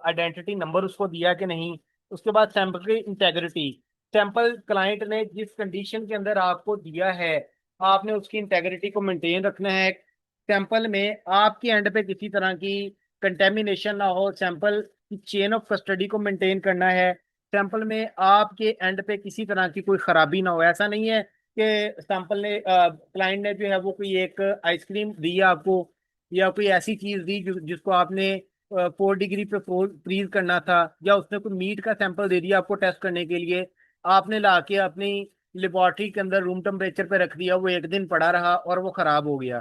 Speaker 1: आइडेंटिटी नंबर उसको दिया कि नहीं। उसके बाद सैंपल की इंटेग्रिटी, सैंपल क्लाइंट ने जिस कंडीशन के अंदर आपको दिया है आपने उसकी इंटेग्रिटी को मेंटेन रखना है। सैंपल में आपकी एंड पे किसी तरह की कंटेमिनेशन ना हो, सैंपल की चेन ऑफ कस्टडी को मेंटेन करना है। सैंपल में आपके एंड पे किसी तरह की कोई खराबी ना हो। ऐसा नहीं है कि सैंपल ने क्लाइंट ने जो है वो कोई एक आइसक्रीम दी आपको, या कोई ऐसी चीज दी जिसको आपने 4 डिग्री पे फ्रीज करना था, या उसने कोई मीट का सैंपल दे दिया आपको टेस्ट करने के लिए, आपने ला के अपनी लेबोरेटरी के अंदर रूम टेम्परेचर पे रख दिया, वो एक दिन पड़ा रहा और वो खराब हो गया,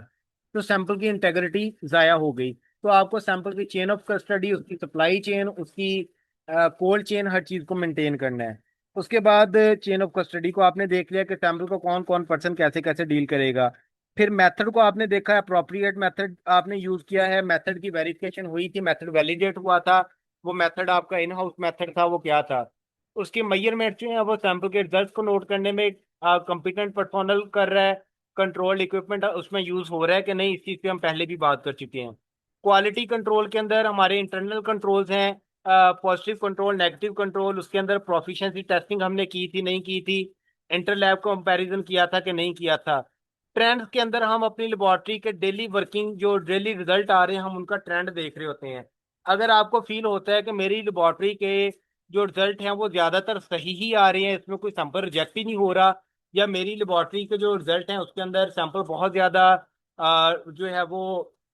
Speaker 1: तो सैंपल की इंटेग्रिटी जाया हो गई। तो आपको सैंपल की चेन ऑफ कस्टडी, उसकी सप्लाई चेन, उसकी कोल्ड चेन, हर चीज को मेंटेन करना है। उसके बाद चेन ऑफ कस्टडी को आपने देख लिया कि सैंपल को कौन कौन पर्सन कैसे कैसे डील करेगा। फिर मेथड को आपने देखा, अप्रोप्रिएट मेथड आपने यूज किया है, मेथड की वेरिफिकेशन हुई थी, मेथड वैलिडेट हुआ था, वो मेथड आपका इन हाउस मेथड था वो क्या था। उसके मेजरमेंट जो है वो सैंपल के रिजल्ट को नोट करने में कंपिटेंट पर्सोनल कर रहा है, कंट्रोल इक्विपमेंट उसमें यूज हो रहा है कि नहीं, इस चीज पे हम पहले भी बात कर चुके हैं। क्वालिटी कंट्रोल के अंदर हमारे इंटरनल कंट्रोल्स हैं, पॉजिटिव कंट्रोल, नेगेटिव कंट्रोल, उसके अंदर प्रोफिशिएंसी टेस्टिंग हमने की थी नहीं की थी, इंटर लैब कंपैरिजन किया था कि नहीं किया था। ट्रेंड्स के अंदर हम अपनी लेबोरेटरी के डेली वर्किंग जो डेली रिजल्ट आ रहे हैं हम उनका ट्रेंड देख रहे होते हैं। अगर आपको फील होता है कि मेरी लेबोरेटरी के जो रिजल्ट हैं वो ज्यादातर सही ही आ रहे हैं, इसमें कोई सैंपल रिजेक्ट ही नहीं हो रहा, या मेरी लेबोरेटरी के जो रिजल्ट हैं उसके अंदर सैंपल बहुत ज्यादा जो है वो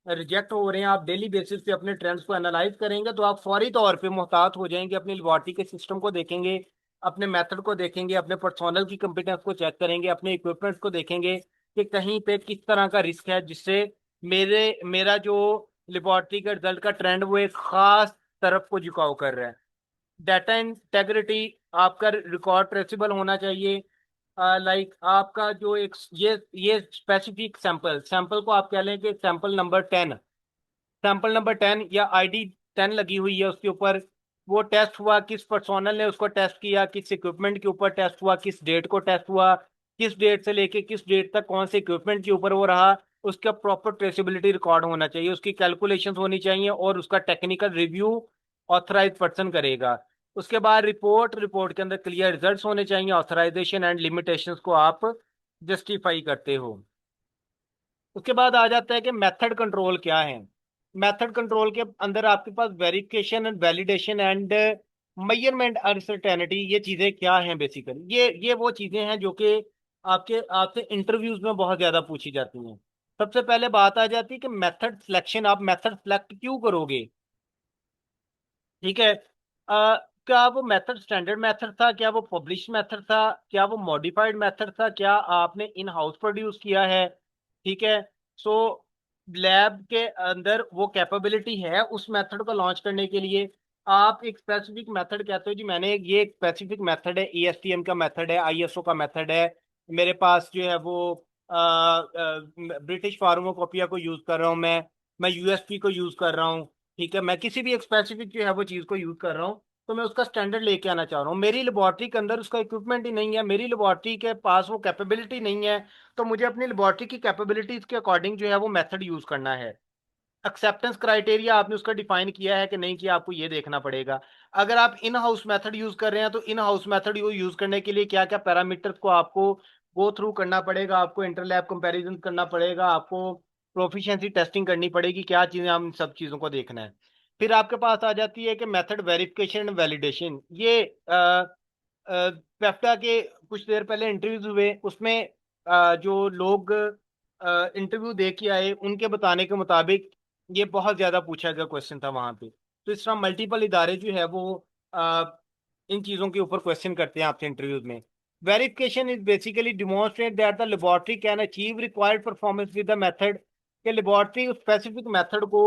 Speaker 1: रिजेक्ट हो रहे हैं, आप डेली बेसिस पे अपने ट्रेंड्स को एनालाइज करेंगे तो आप फौरी तौर पे मुहतात हो जाएंगे, अपनी लेबोरेटरी के सिस्टम को देखेंगे, अपने मेथड को देखेंगे, अपने पर्सोनल की कंपिटेंस को चेक करेंगे, अपने इक्विपमेंट्स को देखेंगे कि कहीं पे किस तरह का रिस्क है जिससे मेरा जो लेबोरेटरी का रिजल्ट का ट्रेंड वो एक खास तरफ को झुकाव कर रहा है। डाटा इंटेग्रिटी, आपका रिकॉर्ड ट्रेसेबल होना चाहिए। लाइक आपका जो एक ये स्पेसिफिक सैंपल सैंपल को आप कह लें कि सैंपल नंबर 10 या ID 10 लगी हुई है उसके ऊपर, वो टेस्ट हुआ, किस पर्सोनल ने उसको टेस्ट किया, किस इक्विपमेंट के ऊपर टेस्ट हुआ, किस डेट को टेस्ट हुआ, किस डेट से लेके किस डेट तक कौन से इक्विपमेंट के ऊपर वो रहा, उसका प्रॉपर ट्रेसेबिलिटी रिकॉर्ड होना चाहिए, उसकी कैलकुलेशंस होनी चाहिए और उसका टेक्निकल रिव्यू ऑथराइज पर्सन करेगा। उसके बाद रिपोर्ट के अंदर क्लियर रिजल्ट्स होने चाहिए, ऑथराइजेशन एंड लिमिटेशंस को आप जस्टिफाई करते हो। उसके बाद आ जाता है कि मेथड कंट्रोल क्या है। मेथड कंट्रोल के अंदर आपके पास verification and validation and measurement uncertainty, ये चीजें क्या हैं बेसिकली, ये वो चीजें हैं जो कि आपके आपसे इंटरव्यूज में बहुत ज्यादा पूछी जाती हैं। सबसे पहले बात आ जाती है कि मेथड सिलेक्शन, आप मेथड सिलेक्ट क्यों करोगे? ठीक है। क्या वो मेथड स्टैंडर्ड मेथड था, क्या वो पब्लिश मेथड था, क्या वो मॉडिफाइड मेथड था, क्या आपने इन हाउस प्रोड्यूस किया है? ठीक है। सो लैब के अंदर वो कैपेबिलिटी है उस मेथड को लॉन्च करने के लिए। आप एक स्पेसिफिक मेथड कहते हो जी, मैंने ये एक स्पेसिफिक मेथड है, ESTM का मेथड है, ISO का मेथड है, मेरे पास जो है वो ब्रिटिश फार्माकोपिया को यूज कर रहा हूँ मैं USP को यूज कर रहा हूँ। ठीक है, मैं किसी भी एक स्पेसिफिक जो है वो चीज को यूज कर रहा हूँ, तो मैं उसका स्टैंडर्ड लेके आना चाह रहा हूँ। मेरी लेबोरेटरी के अंदर उसका इक्विपमेंट ही नहीं है, मेरी लेबोरेटरी के पास वो कैपेबिलिटी नहीं है, तो मुझे अपनी लेबोरेटरी की कैपेबिलिटीज के अकॉर्डिंग जो है वो मेथड यूज करना है। एक्सेप्टेंस क्राइटेरिया आपने उसका डिफाइन किया है कि नहीं किया, आपको ये देखना पड़ेगा। अगर आप इन हाउस मेथड यूज कर रहे हैं तो इन हाउस मेथड यूज करने के लिए क्या क्या पैरामीटर्स को आपको गो थ्रू करना पड़ेगा, आपको इंटरलैब कंपैरिजन करना पड़ेगा, आपको प्रोफिशिएंसी टेस्टिंग करनी पड़ेगी, क्या चीजें, हम सब चीजों को देखना है। फिर आपके पास आ जाती है कि मेथड वेरिफिकेशन एंड वैलिडेशन। ये पेप्टा के कुछ देर पहले इंटरव्यूज हुए, उसमें जो लोग इंटरव्यू दे के आए, उनके बताने के मुताबिक ये बहुत ज्यादा पूछा गया क्वेश्चन था वहां पे। तो इस तरह मल्टीपल इदारे जो है वो इन चीजों के ऊपर क्वेश्चन करते हैं आपसे इंटरव्यूज में। Verification is basically demonstrate that the laboratory can achieve required performance with the method, कि लेबोरेटरी उस स्पेसिफिक मेथड को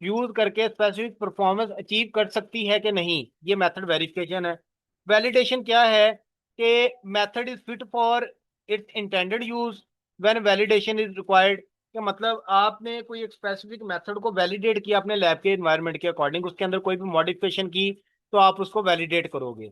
Speaker 1: यूज करके स्पेसिफिक परफॉर्मेंस अचीव कर सकती है कि नहीं, ये मेथड वेरिफिकेशन है। वैलिडेशन क्या है कि method is fit for its intended use when validation is required, कि मतलब आपने कोई एक स्पेसिफिक मेथड को वैलिडेट किया अपने लैब के एनवायरनमेंट के अकॉर्डिंग, उसके अंदर कोई भी मॉडिफिकेशन की तो आप उसको वैलिडेट करोगे।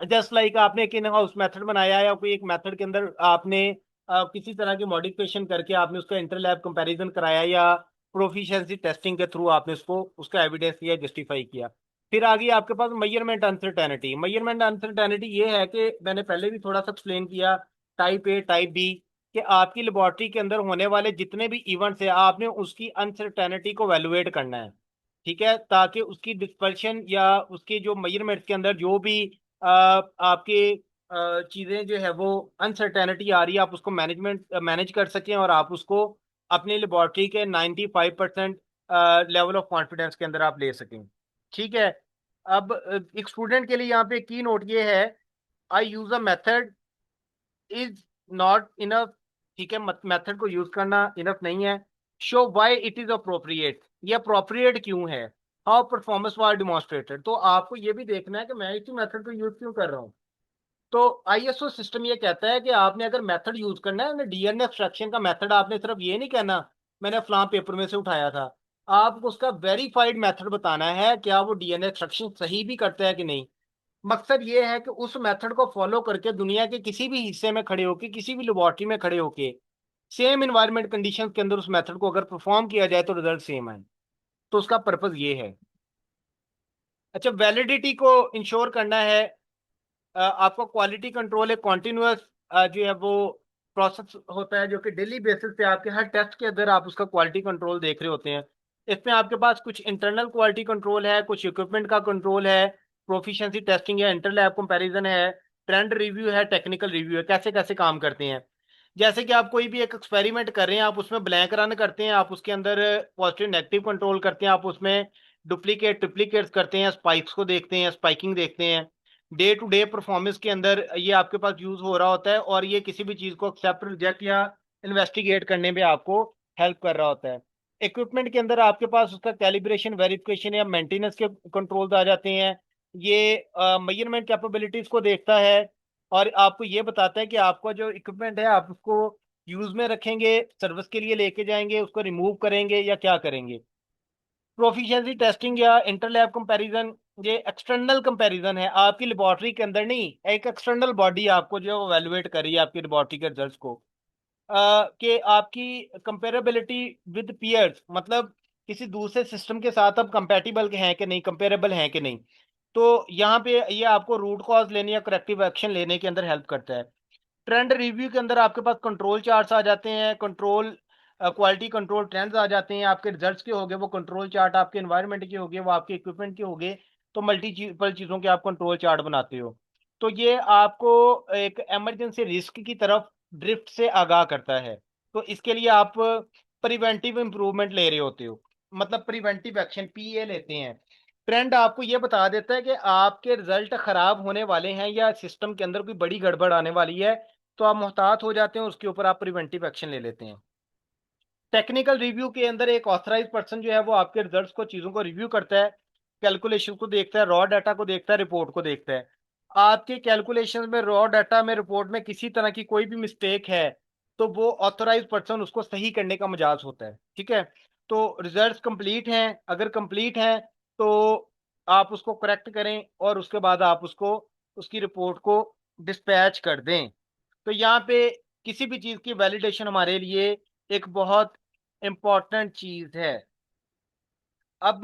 Speaker 1: जस्ट लाइक आपने एक इन हाउस मेथड बनाया या कोई एक मेथड के अंदर आपने किसी तरह की मॉडिफिकेशन करके आपने उसका इंटर लैब कंपेरिजन कराया या प्रोफिशिएंसी टेस्टिंग के थ्रू आपने उसको उसका एविडेंस दिया, जस्टिफाई किया। फिर आ गई आपके पास मेजरमेंट अनसर्टेनिटी। मेजरमेंट अनसर्टेनिटी ये है कि मैंने पहले भी थोड़ा सा एक्सप्लेन किया, टाइप ए टाइप बी, कि आपकी लेबोरेटरी के अंदर होने वाले जितने भी इवेंट्स है आपने उसकी अनसर्टेनिटी को वैल्यूएट करना है। ठीक है, ताकि उसकी डिस्पर्शन या उसके जो मेजरमेंट के अंदर जो भी आपके चीजें जो है वो अनसर्टेनिटी आ रही है, आप उसको मैनेज कर सकें और आप उसको अपनी लेबोरेटरी के 95% लेवल ऑफ कॉन्फिडेंस के अंदर आप ले सकें। ठीक है। अब एक स्टूडेंट के लिए यहाँ पे की नोट ये है, आई use a method is not enough. ठीक है, मेथड को यूज करना इनफ नहीं है। Show why it is appropriate, ये अप्रोप्रिएट क्यों है। हाउ परफॉर्मेंस वाज डिमॉन्स्ट्रेटेड, तो आपको ये भी देखना है कि मैं इसी मेथड को यूज क्यों कर रहा हूँ। तो आईएसओ सिस्टम ये कहता है कि आपने अगर मेथड यूज करना है, डीएनए एक्सट्रैक्शन का मेथड, आपने सिर्फ ये नहीं कहना मैंने फलां पेपर में से उठाया था, आपको उसका वेरीफाइड मेथड बताना है, क्या वो डीएनए एक्सट्रैक्शन सही भी करता है कि नहीं। मकसद ये है कि उस मेथड को फॉलो करके दुनिया के किसी भी हिस्से में खड़े होके, किसी भी लेबोरेटरी में खड़े होके सेम इन्वायरमेंट कंडीशन के अंदर उस मेथड को अगर परफॉर्म किया जाए तो रिजल्ट सेम आए। तो उसका पर्पज ये है। अच्छा, वैलिडिटी को इंश्योर करना है। आपका क्वालिटी कंट्रोल एक कॉन्टिन्यूअस जो है वो प्रोसेस होता है, जो कि डेली बेसिस पे आपके हर टेस्ट के अंदर आप उसका क्वालिटी कंट्रोल देख रहे होते हैं। इसमें आपके पास कुछ इंटरनल क्वालिटी कंट्रोल है, कुछ इक्विपमेंट का कंट्रोल है, प्रोफिशिएंसी टेस्टिंग है, इंटर लैब कंपैरिजन है, ट्रेंड रिव्यू है, टेक्निकल रिव्यू है, कैसे कैसे काम करते हैं। जैसे कि आप कोई भी एक एक्सपेरिमेंट कर रहे हैं, आप उसमें ब्लैंक रन करते हैं, आप उसके अंदर पॉजिटिव नेगेटिव कंट्रोल करते हैं, आप उसमें डुप्लीकेट ट्रिप्लीकेट्स करते हैं, स्पाइक्स को देखते हैं, स्पाइकिंग देखते हैं। डे टू डे परफॉर्मेंस के अंदर ये आपके पास यूज हो रहा होता है और ये किसी भी चीज को एक्सेप्ट रिजेक्ट या इन्वेस्टिगेट करने में आपको हेल्प कर रहा होता है। इक्विपमेंट के अंदर आपके पास उसका कैलिब्रेशन, वेरिफिकेशन या मेंटेनेंस के कंट्रोल्स आ जाते हैं। ये मेजरमेंट कैपेबिलिटीज को देखता है और आपको ये बताता है कि आपका जो इक्विपमेंट है आप उसको यूज में रखेंगे, सर्विस के लिए लेके जाएंगे, उसको रिमूव करेंगे या क्या करेंगे। प्रोफिशिएंसी टेस्टिंग या इंटरलैब कंपैरिजन, ये एक्सटर्नल कंपैरिजन है, आपकी लेबोरेटरी के अंदर नहीं, एक एक्सटर्नल बॉडी आपको जो एवेलुएट कर रही है आपकी लेबोरेटरी के रिजल्ट्स को, कि आपकी कंपेरेबिलिटी विद पीयर्स, मतलब किसी दूसरे सिस्टम के साथ अब कंपेटिबल हैं कि नहीं, कंपेरेबल हैं कि नहीं। तो यहाँ पे ये आपको रूट कॉज लेने या करेक्टिव एक्शन लेने के अंदर हेल्प करता है। ट्रेंड रिव्यू के अंदर आपके पास कंट्रोल चार्ट्स आ जाते हैं, कंट्रोल क्वालिटी कंट्रोल ट्रेंड्स आ जाते हैं, आपके रिजल्ट्स के होंगे वो कंट्रोल चार्ट, आपके एनवायरनमेंट के होंगे वो आपके इक्विपमेंट के होंगे, तो मल्टीपल चीज़ों के आप कंट्रोल चार्ट बनाते हो। तो ये आपको एक इमरजेंसी रिस्क की तरफ ड्रिफ्ट से आगाह करता है। तो इसके लिए आप प्रिवेंटिव इंप्रूवमेंट ले रहे होते हो, मतलब प्रिवेंटिव एक्शन पीए लेते हैं। ट्रेंड आपको ये बता देता है कि आपके रिजल्ट खराब होने वाले हैं या सिस्टम के अंदर कोई बड़ी गड़बड़ आने वाली है, तो आप मुहतात हो जाते हैं, उसके ऊपर आप प्रिवेंटिव एक्शन ले लेते हैं। टेक्निकल रिव्यू के अंदर एक ऑथराइज पर्सन जो है वो आपके रिजल्ट्स को, चीज़ों को रिव्यू करता है, कैलकुलेशन को देखता है, रॉ डाटा को देखता है, रिपोर्ट को देखता है। आपके कैलकुलेशन में, रॉ डाटा में, रिपोर्ट में किसी तरह की कोई भी मिस्टेक है तो वो ऑथराइज पर्सन उसको सही करने का मजाज होता है। ठीक है, तो रिजल्ट्स कंप्लीट हैं, अगर कंप्लीट हैं तो आप उसको करेक्ट करें और उसके बाद आप उसको, उसकी रिपोर्ट को डिस्पैच कर दें। तो यहाँ पे किसी भी चीज़ की वैलिडेशन हमारे लिए एक बहुत इंपॉर्टेंट चीज है। अब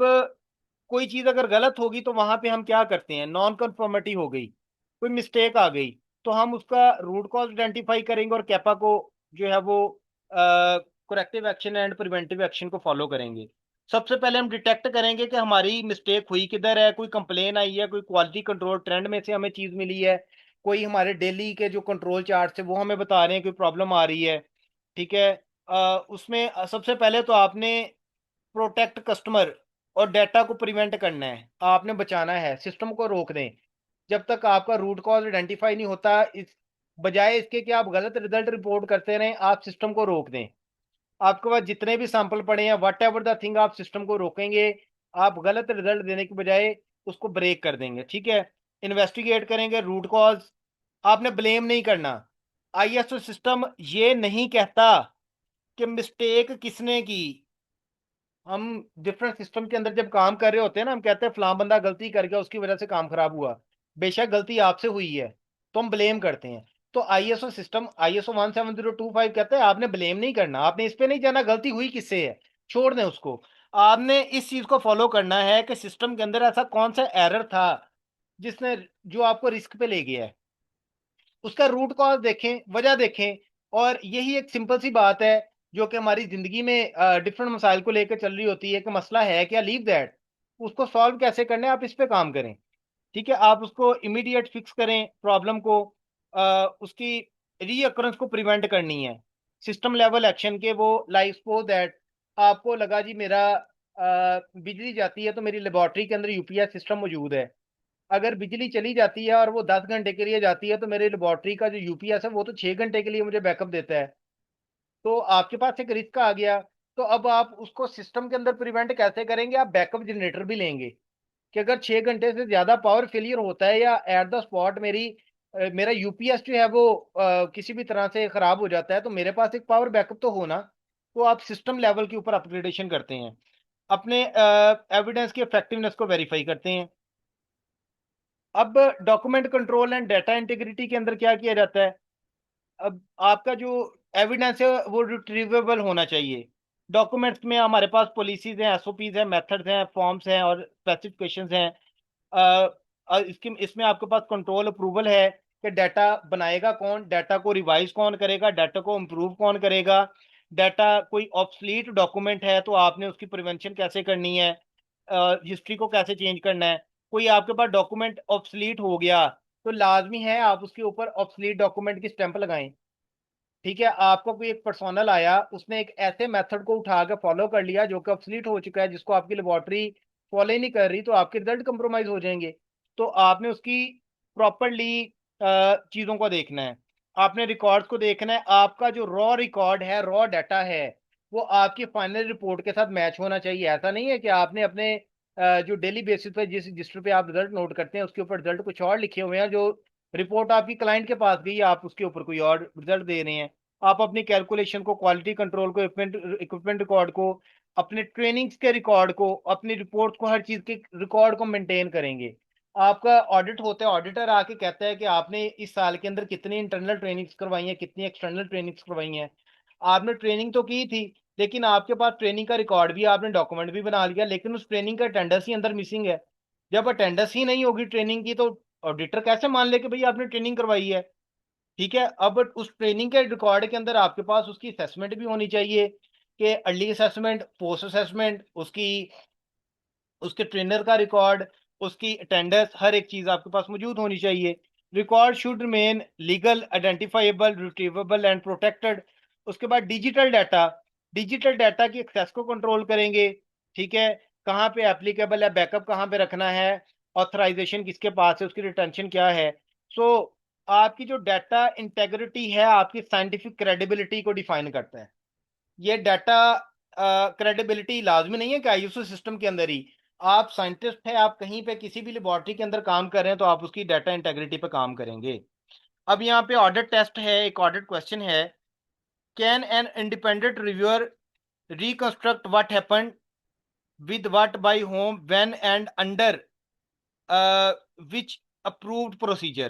Speaker 1: कोई चीज अगर गलत होगी तो वहां पे हम क्या करते हैं, नॉन कन्फर्मिटी हो गई, कोई मिस्टेक आ गई, तो हम उसका रूट कॉज आइडेंटिफाई करेंगे और कैपा को जो है वो corrective action and preventive action को फॉलो करेंगे। सबसे पहले हम डिटेक्ट करेंगे कि हमारी मिस्टेक हुई किधर है, कोई कंप्लेन आई है, कोई क्वालिटी कंट्रोल ट्रेंड में से हमें चीज मिली है, कोई हमारे डेली के जो कंट्रोल चार्ट है वो हमें बता रहे हैं कोई प्रॉब्लम आ रही है। ठीक है, उसमें सबसे पहले तो आपने प्रोटेक्ट कस्टमर और डेटा को प्रिवेंट करना है, आपने बचाना है, सिस्टम को रोक दें। जब तक आपका रूट कॉज़ आइडेंटिफ़ाई नहीं होता, इस बजाय इसके कि आप गलत रिज़ल्ट रिपोर्ट करते रहें, आप सिस्टम को रोक दें। आपके पास जितने भी सैंपल पड़े हैं, व्हाटएवर द थिंग, आप सिस्टम को रोकेंगे, आप गलत रिज़ल्ट देने के बजाय उसको ब्रेक कर देंगे, ठीक है? इन्वेस्टिगेट करेंगे रूट कॉज़, आपने ब्लेम नहीं करना। आईएसओ सिस्टम ये नहीं कहता कि मिस्टेक किसने की। हम डिफरेंट सिस्टम के अंदर जब काम कर रहे होते हैं ना, हम कहते हैं फलां बंदा गलती कर गया, उसकी वजह से काम खराब हुआ। बेशक गलती आपसे हुई है, तो हम ब्लेम करते हैं। तो आईएसओ सिस्टम, आईएसओ 17025 कहता है आपने ब्लेम नहीं करना, आपने इस पे नहीं जाना गलती हुई किससे है, छोड़ दें उसको। आपने इस चीज को फॉलो करना है कि सिस्टम के अंदर ऐसा कौन सा एरर था जिसने, जो आपको रिस्क पे ले गया है, उसका रूट कॉज देखें, वजह देखें। और यही एक सिंपल सी बात है जो कि हमारी ज़िंदगी में डिफरेंट मसाइल को लेकर चल रही होती है कि मसला है क्या, लीव दैट, उसको सॉल्व कैसे करना है, आप इस पे काम करें। ठीक है? आप उसको इमीडिएट फिक्स करें प्रॉब्लम को, उसकी रीअकरेंस को प्रिवेंट करनी है। सिस्टम लेवल एक्शन के वो, लाइक सपोज दैट आपको लगा जी मेरा बिजली जाती है तो मेरी लेबोरेटरी के अंदर यूपीएस सिस्टम मौजूद है। अगर बिजली चली जाती है और वो 10 घंटे के लिए जाती है तो मेरे लेबोरेटरी का जो यूपीएस है वो तो 6 घंटे के लिए मुझे बैकअप देता है। तो आपके पास एक रिस्क आ गया। तो अब आप उसको सिस्टम के अंदर प्रिवेंट कैसे करेंगे? आप बैकअप जनरेटर भी लेंगे कि अगर 6 घंटे से ज़्यादा पावर फेलियर होता है या एट द स्पॉट मेरा यूपीएस जो है वो किसी भी तरह से खराब हो जाता है, तो मेरे पास एक पावर बैकअप तो हो ना। तो आप सिस्टम लेवल के ऊपर अपग्रेडेशन करते हैं। अपने एविडेंस की इफेक्टिवनेस को वेरीफाई करते हैं। अब document control and data integrity के अंदर क्या किया जाता है? अब आपका जो एविडेंस है वो रिट्रीवेबल होना चाहिए। डॉक्यूमेंट्स में हमारे पास पॉलिसीज हैं, एसओपीज हैं, मेथड्स हैं, फॉर्म्स हैं और स्पेसिफिकेशंस हैं। इसकी इसमें आपके पास कंट्रोल अप्रूवल है कि डाटा बनाएगा कौन, डाटा को रिवाइज कौन करेगा, डाटा को इम्प्रूव कौन करेगा। डाटा कोई ऑब्सलीट डॉक्यूमेंट है तो आपने उसकी प्रिवेंशन कैसे करनी है, हिस्ट्री को कैसे चेंज करना है। कोई आपके पास डॉक्यूमेंट ऑब्सलीट हो गया तो लाजमी है आप उसके ऊपर ऑब्सलीट डॉक्यूमेंट की स्टैंप लगाएं। ठीक है? आपको कोई एक पर्सनल आया, उसने एक ऐसे मेथड को उठा के फॉलो कर लिया जो कि ऑब्सलीट हो चुका है, जिसको आपकी लेबोरेटरी फॉलो ही नहीं कर रही, तो आपके रिजल्ट कंप्रोमाइज हो जाएंगे। तो आपने उसकी प्रॉपरली चीज़ों को देखना है, आपने रिकॉर्ड्स को देखना है। आपका जो रॉ रिकॉर्ड है, रॉ डाटा है, वो आपकी फाइनल रिपोर्ट के साथ मैच होना चाहिए। ऐसा नहीं है कि आपने अपने जो डेली बेसिस पे जिस रजिस्टर पे आप रिजल्ट नोट करते हैं उसके ऊपर रिजल्ट कुछ और लिखे हुए हैं, जो रिपोर्ट आपकी क्लाइंट के पास गई आप उसके ऊपर कोई और रिजल्ट दे रहे हैं। आप अपनी कैलकुलेशन को, क्वालिटी कंट्रोल को, इक्विपमेंट रिकॉर्ड को, अपने ट्रेनिंग्स के रिकॉर्ड को, अपनी रिपोर्ट को, हर चीज के रिकॉर्ड को मेंटेन करेंगे। आपका ऑडिट होता है, ऑडिटर आके कहता है कि आपने इस साल के अंदर कितनी इंटरनल ट्रेनिंग्स करवाई हैं, कितनी एक्सटर्नल ट्रेनिंग्स करवाई हैं। आपने ट्रेनिंग तो की थी, लेकिन आपके पास ट्रेनिंग का रिकॉर्ड भी, आपने डॉक्यूमेंट भी बना लिया, लेकिन उस ट्रेनिंग का अटेंडेंस ही अंदर मिसिंग है। जब अटेंडेंस ही नहीं होगी ट्रेनिंग की, तो ऑडिटर कैसे मान ले कि भाई आपने ट्रेनिंग करवाई है? ठीक है? अब उस ट्रेनिंग के रिकॉर्ड के अंदर आपके पास उसकी असेसमेंट भी होनी चाहिए कि अर्ली असेसमेंट, पोस्ट असेसमेंट, उसकी, उसके ट्रेनर का रिकॉर्ड, उसकी अटेंडेंस, हर एक चीज आपके पास मौजूद होनी चाहिए। Record should remain legal, identifiable, retrievable and protected. उसके बाद डिजिटल डाटा, डिजिटल डाटा की एक्सेस को कंट्रोल करेंगे। ठीक है? कहाँ पे एप्लीकेबल है, बैकअप कहाँ पे रखना है, ऑथराइजेशन किसके पास है, उसकी रिटेंशन क्या है। सो आपकी जो डाटा इंटेग्रिटी है, आपकी साइंटिफिक क्रेडिबिलिटी को डिफाइन करता है। ये डाटा क्रेडिबिलिटी लाजमी नहीं है कि आईएसओ सिस्टम के अंदर ही, आप साइंटिस्ट हैं, आप कहीं पे किसी भी लेबोरेटरी के अंदर काम कर रहे हैं तो आप उसकी डाटा इंटेग्रिटी पे काम करेंगे। अब यहाँ पे ऑडिट टेस्ट है, एक ऑडिट क्वेश्चन है, can an independent reviewer reconstruct what happened with what by whom when and under which approved procedure?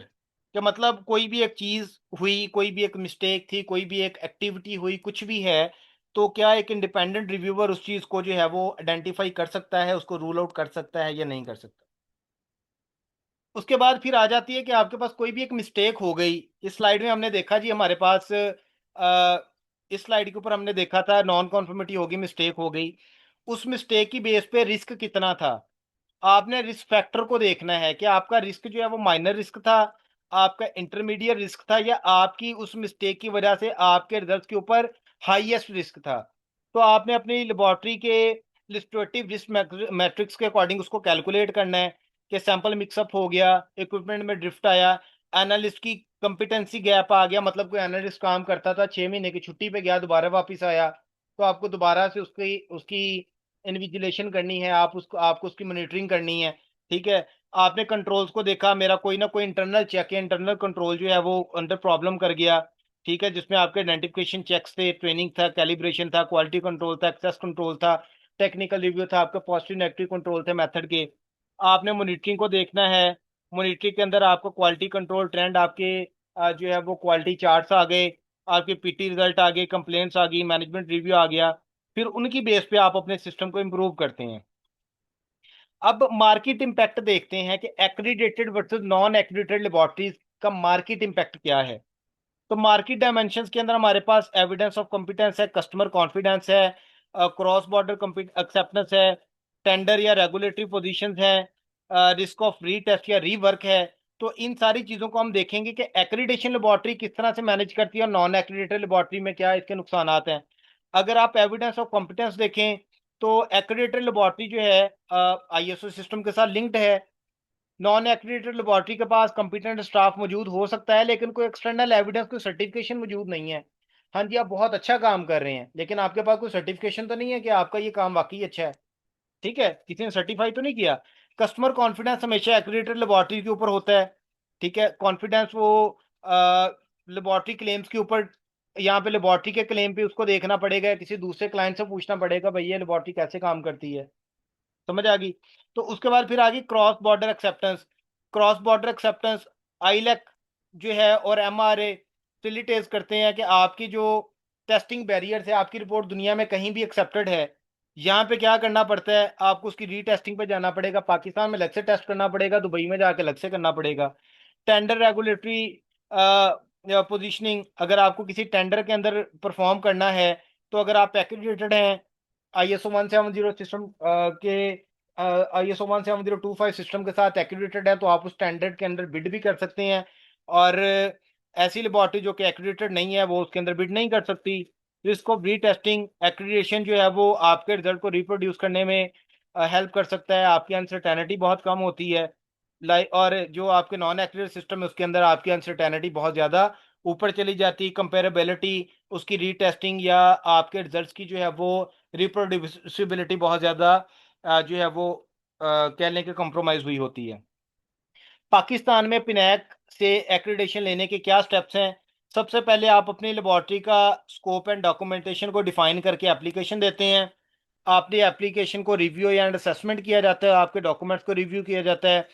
Speaker 1: कि मतलब कोई भी एक चीज हुई, कोई भी एक मिस्टेक थी, कोई भी एक एक्टिविटी हुई, कुछ भी है, तो क्या एक इंडिपेंडेंट रिव्यूअर उस चीज को जो है वो आइडेंटिफाई कर सकता है, उसको रूल आउट कर सकता है या नहीं कर सकता? उसके बाद फिर आ जाती है कि आपके पास कोई भी एक मिस्टेक हो गई। इस स्लाइड में हमने देखा जी, हमारे पास इस स्लाइड के ऊपर हमने देखा था नॉन कॉन्फर्मिटी होगी, मिस्टेक हो गई। उस मिस्टेक की बेस पे रिस्क कितना था? आपने रिस्क फैक्टर को देखना है कि आपका रिस्क जो है वो माइनर रिस्क था, आपका इंटरमीडिएट रिस्क था, या आपकी उस मिस्टेक की वजह से आपके रिजल्ट के ऊपर हाईएस्ट रिस्क था। तो आपने अपनी लेबोरेटरी के लिस्टेटिव रिस्क मैट्रिक्स के अकॉर्डिंग उसको कैलकुलेट करना है कि सैंपल मिक्सअप हो गया, इक्विपमेंट में ड्रिफ्ट आया, एनालिस्ट की कंपिटेंसी गैप आ गया, मतलब कोई एनालिस्ट काम करता था 6 महीने की छुट्टी पे गया, दोबारा वापस आया, तो आपको दोबारा से उसकी उसकी इन्विजिलेशन करनी है, आपको उसकी मॉनिटरिंग करनी है। ठीक है। आपने कंट्रोल्स को देखा, मेरा कोई ना कोई इंटरनल चेक है, इंटरनल कंट्रोल जो है वो अंदर प्रॉब्लम कर गया। ठीक है, जिसमें आपके आइडेंटिफिकेशन चेक्स थे, ट्रेनिंग था, कैलिब्रेशन था, क्वालिटी कंट्रोल था, एक्सेस कंट्रोल था, टेक्निकल रिव्यू था, आपका पॉजिटिव नेगेटिव कंट्रोल थे मेथड के। आपने मॉनिटरिंग को देखना है। मॉनिटरिंग के अंदर आपको क्वालिटी कंट्रोल ट्रेंड, आपके जो है वो क्वालिटी चार्ट्स आ गए, आपके पीटी रिजल्ट आ गए, कंप्लेंट्स आ गई, मैनेजमेंट रिव्यू आ गया। फिर उनकी बेस पे आप अपने सिस्टम को इम्प्रूव करते हैं। अब मार्केट इम्पैक्ट देखते हैं कि accredited versus non accredited laboratories का मार्केट इम्पैक्ट क्या है। तो मार्केट डायमेंशंस के अंदर हमारे पास एविडेंस ऑफ कॉम्पिटेंस है, कस्टमर कॉन्फिडेंस है, क्रॉस बॉर्डर एक्सेप्टेंस है, टेंडर या रेगुलेटरी पोजीशंस है, रिस्क ऑफ रीटेस्ट या रीवर्क है। तो इन सारी चीजों को हम देखेंगे कि एक्रीडेशन लेबोरेटरी किस तरह से मैनेज करती है और नॉन एक्रीडेटेड लेबोरेटरी में क्या इसके नुकसान हैं। अगर आप एविडेंस ऑफ कॉम्पिटेंस देखें तो एक्रीडेटेड लेबोरेटरी जो है आईएसओ सिस्टम के साथ लिंक्ड है। नॉन एक्रीडेटेड लेबोरेटरी के पास कंपिटेंट स्टाफ मौजूद हो सकता है, लेकिन कोई एक्सटर्नल एविडेंस, कोई सर्टिफिकेशन मौजूद नहीं है। हाँ जी, आप बहुत अच्छा काम कर रहे हैं, लेकिन आपके पास कोई सर्टिफिकेशन तो नहीं है कि आपका ये काम वाकई अच्छा है। ठीक है, किसी ने सर्टिफाई तो नहीं किया। कस्टमर कॉन्फिडेंस हमेशा एक्रीडेटेड लेबोरेटरी के ऊपर होता है। ठीक है, कॉन्फिडेंस वो लेबोरेटरी क्लेम्स के ऊपर, यहाँ पे लेबोरेटरी के क्लेम पे उसको देखना पड़ेगा, किसी दूसरे क्लाइंट से पूछना पड़ेगा भाई ये लेबोरेटरी कैसे काम करती है। समझ आ गई। तो उसके बाद फिर आ गई cross border acceptance. Cross border acceptance ILAC जो है और एमआरए फैसिलिटेट करते हैं कि आपकी जो टेस्टिंग बैरियर है, आपकी रिपोर्ट दुनिया में कहीं भी एक्सेप्टेड है, यहाँ पे क्या करना पड़ता है, आपको उसकी रीटेस्टिंग पे जाना पड़ेगा, पाकिस्तान में अलग से टेस्ट करना पड़ेगा, दुबई में जाके अलग से करना पड़ेगा। टेंडर रेगुलेटरी पोजीशनिंग, अगर आपको किसी टेंडर के अंदर परफॉर्म करना है, तो अगर आप एक्रीडेटेड हैं आईएसओ 170 सिस्टम के आईएसओ 17025 सिस्टम के साथ एक्रीडेटेड है, तो आप उस स्टैंडर्ड के अंदर बिड भी कर सकते हैं। और ऐसी लेबोरेटरी जो कि एक्रीडेटेड नहीं है वो उसके अंदर बिड नहीं कर सकती। रिस्क ऑफ रीटेस्टिंग एक्रीडेशन जो है वो आपके रिजल्ट को रिप्रोड्यूस करने में हेल्प कर सकता है, आपकी अनसर्टेनिटी बहुत कम होती है। लाइक, और जो आपके नॉन एक्रीडेटेड सिस्टम है उसके अंदर आपकी अनसर्टेनिटी बहुत ज़्यादा ऊपर चली जाती है, कंपेरेबिलिटी, उसकी रीटेस्टिंग या आपके रिजल्ट्स की जो है वो रिप्रोड्यूसिबिलिटी बहुत ज़्यादा जो है वो कह लें कि कॉम्प्रोमाइज़ हुई होती है। पाकिस्तान में पिनैक से एक्रीडेशन लेने के क्या स्टेप्स हैं। सबसे पहले आप अपनी लेबोरेटरी का स्कोप एंड डॉक्यूमेंटेशन को डिफाइन करके एप्लीकेशन देते हैं। आपकी एप्लीकेशन को रिव्यू एंड असेसमेंट किया जाता है, आपके डॉक्यूमेंट्स को रिव्यू किया जाता है।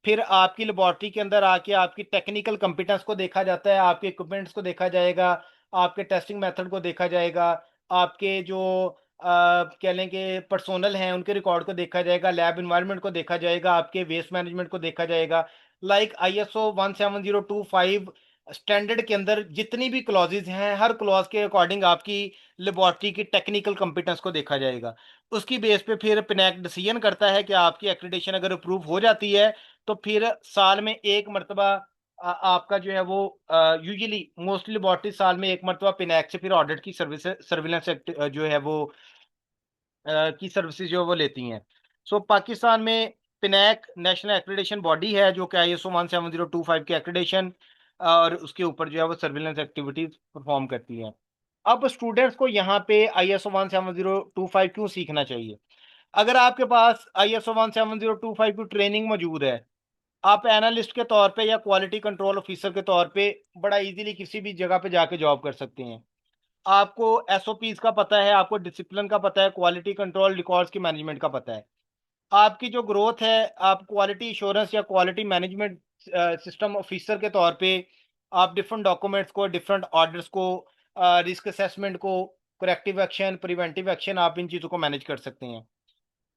Speaker 1: फिर आपकी लेबोरेटरी के अंदर आके आपकी टेक्निकल कंपिटेंस को देखा जाता है, आपके इक्विपमेंट्स को देखा जाएगा, आपके टेस्टिंग मेथड को देखा जाएगा, आपके जो कह लें कि पर्सोनल हैं उनके रिकॉर्ड को देखा जाएगा, लैब इन्वायरमेंट को देखा जाएगा, आपके वेस्ट मैनेजमेंट को देखा जाएगा। लाइक आईएसओ 17025 स्टैंडर्ड के अंदर जितनी भी क्लॉजेज हैं, हर क्लॉज के अकॉर्डिंग आपकी लेबोरेटरी की टेक्निकल कंपिटेंस को देखा जाएगा। उसकी बेस पे फिर पिनैक डिसीजन करता है कि आपकी एक्रीडेशन अगर अप्रूव हो जाती है तो फिर साल में एक मरतबा आपका जो है वो यूजुअली मोस्टली लेबोरेटरी साल में एक मरतबा पिनैक से फिर ऑडिट की सर्विस सर्विलेंस जो है वो की सर्विसेज जो वो लेती हैं। सो पाकिस्तान में पिनैक नेशनल एक्रीडेशन बॉडी है जो कि आईएसओ 17025 के एक्रीडेशन और उसके ऊपर जो है वो सर्विलेंस एक्टिविटीज परफॉर्म करती है। अब स्टूडेंट्स को यहाँ पे आईएसओ 17025 क्यों सीखना चाहिए। अगर आपके पास आईएसओ 17025 की ट्रेनिंग मौजूद है, आप एनालिस्ट के तौर पे या क्वालिटी कंट्रोल ऑफिसर के तौर पे बड़ा इजीली किसी भी जगह पे जाके जॉब कर सकते हैं। आपको एसओपीज का पता है, आपको डिसिप्लिन का पता है, क्वालिटी कंट्रोल रिकॉर्ड्स की मैनेजमेंट का पता है। आपकी जो ग्रोथ है, आप क्वालिटी इंश्योरेंस या क्वालिटी मैनेजमेंट सिस्टम ऑफिसर के तौर पे आप डिफरेंट डॉक्यूमेंट्स को, डिफरेंट ऑर्डर्स को, रिस्क असेसमेंट को, करेक्टिव एक्शन, प्रिवेंटिव एक्शन, आप इन चीज़ों को मैनेज कर सकते हैं।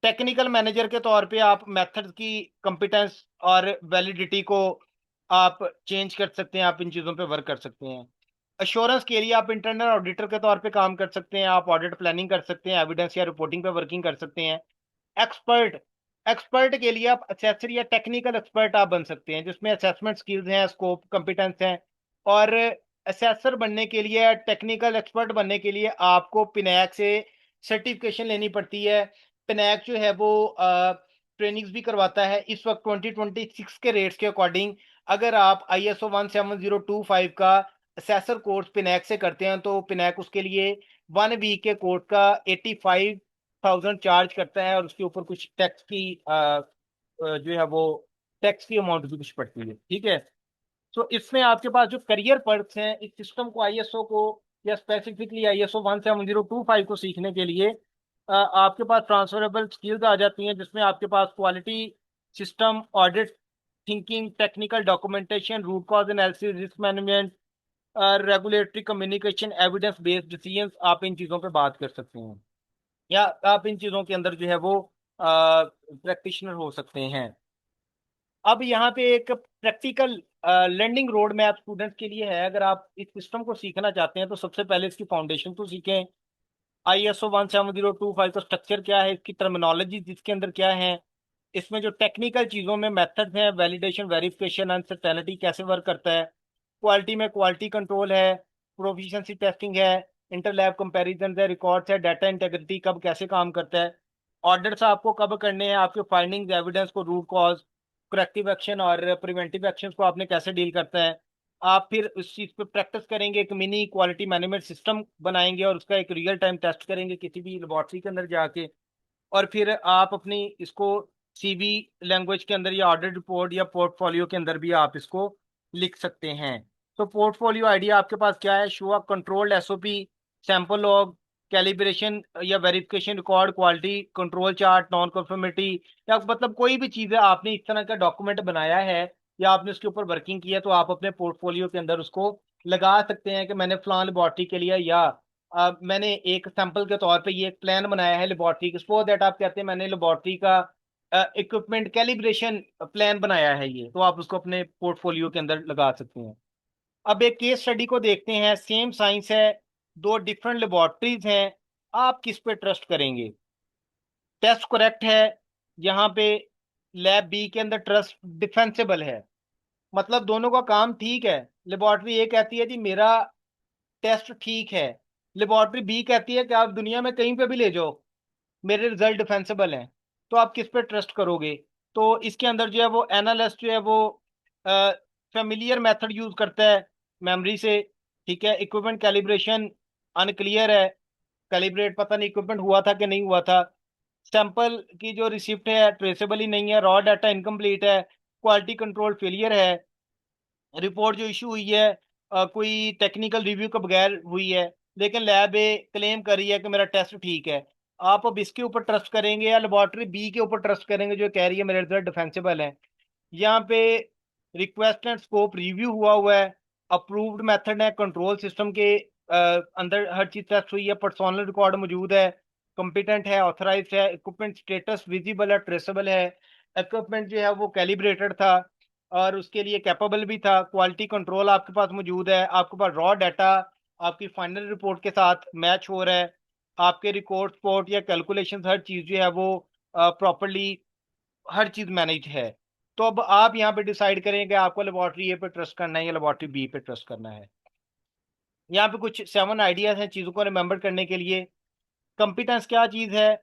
Speaker 1: टेक्निकल मैनेजर के तौर पे आप मेथड की कंपिटेंस और वैलिडिटी को आप चेंज कर सकते हैं, आप इन चीज़ों पे वर्क कर सकते हैं। अश्योरेंस के लिए आप इंटरनल ऑडिटर के तौर पे काम कर सकते हैं, आप ऑडिट प्लानिंग कर सकते हैं, एविडेंस या रिपोर्टिंग पे वर्किंग कर सकते हैं। एक्सपर्ट, एक्सपर्ट के लिए आप असेसर या टेक्निकल एक्सपर्ट आप बन सकते हैं, जिसमें असेसमेंट स्किल्स हैं, स्कोप कंपिटेंस हैं। और असेसर बनने के लिए, टेक्निकल एक्सपर्ट बनने के लिए आपको पिनैक से सर्टिफिकेशन लेनी पड़ती है। पिनैक जो है वो ट्रेनिंग्स भी करवाता है। इस वक्त 2026 के रेट्स के अकॉर्डिंग अगर आप ISO 17025 का असेसर कोर्स पिनैक से करते हैं तो पिनैक उसके लिए 1 वीक के कोर्स का 85,000 चार्ज करता है, और उसके ऊपर कुछ टैक्स की जो है वो टैक्स की अमाउंट भी कुछ पड़ती है। ठीक है, तो इसमें आपके पास जो करियर पर्क्स हैं इस सिस्टम को, ISO को, या स्पेसिफिकली ISO 17025 को सीखने के लिए आपके पास ट्रांसफरेबल स्किल्स आ जाती हैं, जिसमें आपके पास quality system audit thinking, technical documentation, root cause analysis, risk management, regulatory communication, evidence based decisions, आप इन चीज़ों पे बात कर सकते हैं, या आप इन चीज़ों के अंदर जो है वो प्रैक्टिशनर हो सकते हैं। अब यहाँ पे एक practical learning road map students के लिए है। अगर आप इस सिस्टम को सीखना चाहते हैं तो सबसे पहले इसकी फाउंडेशन तो सीखें। ISO 17025 का स्ट्रक्चर क्या है, इसकी टर्मिनोलॉजी जिसके अंदर क्या है, इसमें जो टेक्निकल चीज़ों में मेथड्स हैं, वैलिडेशन, वेरिफिकेशन, अनसर्टेनिटी कैसे वर्क करता है, क्वालिटी में क्वालिटी कंट्रोल है, प्रोफिशिएंसी टेस्टिंग है, इंटरलैब कंपैरिजन है, रिकॉर्ड्स है, डाटा इंटेग्रिटी कब कैसे काम करता है, ऑडिट्स आपको कब करने हैं, आपके फाइंडिंग्स, एविडेंस को, रूट कॉज, करेक्टिव एक्शन और प्रिवेंटिव एक्शन को आपने कैसे डील करता है। आप फिर उस चीज़ पे प्रैक्टिस करेंगे, एक मिनी क्वालिटी मैनेजमेंट सिस्टम बनाएंगे और उसका एक रियल टाइम टेस्ट करेंगे किसी भी लेबोरेटरी के अंदर जाके, और फिर आप अपनी इसको CV लैंग्वेज के अंदर या ऑडिट रिपोर्ट या पोर्टफोलियो के अंदर भी आप इसको लिख सकते हैं। तो पोर्टफोलियो आइडिया आपके पास क्या है, show a controlled SOP, sample log, calibration या verification record, quality control chart, non conformity, या मतलब कोई भी चीज़ है आपने इस तरह का डॉक्यूमेंट बनाया है या आपने उसके ऊपर वर्किंग की है, तो आप अपने पोर्टफोलियो के अंदर उसको लगा सकते हैं कि मैंने फलां लेबोरेटरी के लिए, या मैंने एक सैंपल के तौर पे ये एक प्लान बनाया है लेबोरेटरी, सो दैट आप कहते हैं मैंने लेबोरेटरी का इक्विपमेंट कैलिब्रेशन प्लान बनाया है, ये तो आप उसको अपने पोर्टफोलियो के अंदर लगा सकते हैं। अब एक केस स्टडी को देखते हैं। सेम साइंस है, दो डिफरेंट लेबोरेटरीज हैं, आप किस पे ट्रस्ट करेंगे? टेस्ट करेक्ट है, यहाँ पे लैब बी के अंदर ट्रस्ट डिफेंसिबल है, मतलब दोनों का काम ठीक है। लेबोरेटरी ए कहती है जी मेरा टेस्ट ठीक है, लेबोरेटरी बी कहती है कि आप दुनिया में कहीं पे भी ले जाओ, मेरे रिजल्ट डिफेंसिबल हैं, तो आप किस पे ट्रस्ट करोगे? तो इसके अंदर जो है वो एनालिस्ट जो है वो फेमिलियर मेथड यूज करता है मेमोरी से। ठीक है, इक्विपमेंट कैलिब्रेशन अनक्लियर है, कैलिब्रेट पता नहीं इक्विपमेंट हुआ था कि नहीं हुआ था। सैंपल की जो रिसिप्ट है ट्रेसेबल ही नहीं है, रॉ डाटा इनकम्प्लीट है, क्वालिटी कंट्रोल फेलियर है, रिपोर्ट जो इशू हुई है कोई टेक्निकल रिव्यू के बगैर हुई है, लेकिन लैब ए क्लेम कर रही है कि मेरा टेस्ट ठीक है। आप अब इसके ऊपर ट्रस्ट करेंगे या लेबोरेटरी बी के ऊपर ट्रस्ट करेंगे जो कह रही है मेरे रिजल्ट डिफेंसिबल है? यहाँ पे रिक्वेस्ट एंड स्कोप रिव्यू हुआ है, अप्रूव्ड मेथड है, कंट्रोल सिस्टम के अंदर हर चीज टेस्ट हुई है, पर्सोनल रिकॉर्ड मौजूद है, कॉम्पिटेंट है, ऑथराइज्ड है, इक्विपमेंट स्टेटस विजिबल है, ट्रेसेबल है, इक्विपमेंट जो है वो कैलिब्रेटेड था और उसके लिए कैपेबल भी था, क्वालिटी कंट्रोल आपके पास मौजूद है, आपके पास रॉ डाटा आपकी फाइनल रिपोर्ट के साथ मैच हो रहा है, आपके रिकॉर्ड स्पोर्ट या कैलकुलेशन हर चीज जो है वो प्रॉपरली हर चीज मैनेज है। तो अब आप यहाँ पे डिसाइड करें कि आपको लेबोरेटरी ए पे ट्रस्ट करना है या लेबोरेटरी बी पे ट्रस्ट करना है। यहाँ पे कुछ 7 आइडियाज हैं चीजों को रिमेंबर करने के लिए। कंपिटेंस क्या चीज है?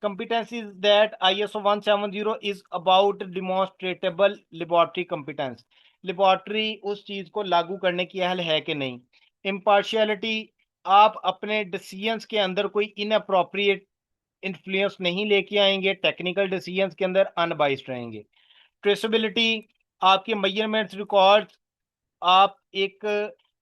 Speaker 1: Competence is that ISO 170 is about demonstrable laboratory competence, laboratory उस चीज को लागू करने की अहल है कि नहीं। इम्पार्शियलिटी, आप अपने डिसीजंस के अंदर कोई इनअप्रोप्रिएट इन्फ्लुएंस नहीं लेके आएंगे, टेक्निकल डिसीजंस के अंदर अनबाइस्ड रहेंगे। ट्रेसेबिलिटी, आपके मेजरमेंट्स रिकॉर्ड्स आप एक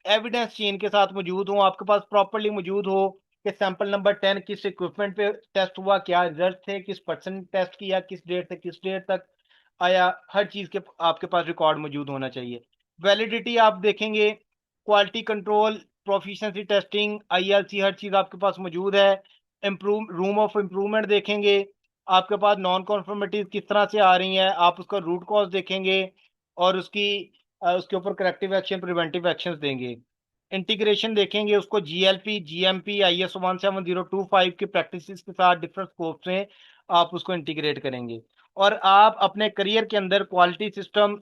Speaker 1: एविडेंस चेन के साथ मौजूद हो, आपके पास प्रॉपरली मौजूद हो कि सैंपल नंबर 10 किस इक्विपमेंट पे टेस्ट हुआ, क्या रिजल्ट थे, किस पर्सन टेस्ट किया, किस डेट से किस डेट तक आया, हर चीज के आपके पास रिकॉर्ड मौजूद होना चाहिए। वैलिडिटी आप देखेंगे, quality control, proficiency testing, ILC हर चीज आपके पास मौजूद है। इम्प्रूव रूम ऑफ इम्प्रूवमेंट देखेंगे, आपके पास नॉन कॉन्फर्मिटीज किस तरह से आ रही हैं, आप उसका रूट कॉज देखेंगे और उसके ऊपर करेक्टिव एक्शन, प्रिवेंटिव एक्शन देंगे। इंटीग्रेशन देखेंगे, उसको GLP, GMP, ISO 17025 की प्रैक्टिस के साथ डिफरेंट स्कोप में आप उसको इंटीग्रेट करेंगे, और आप अपने करियर के अंदर quality system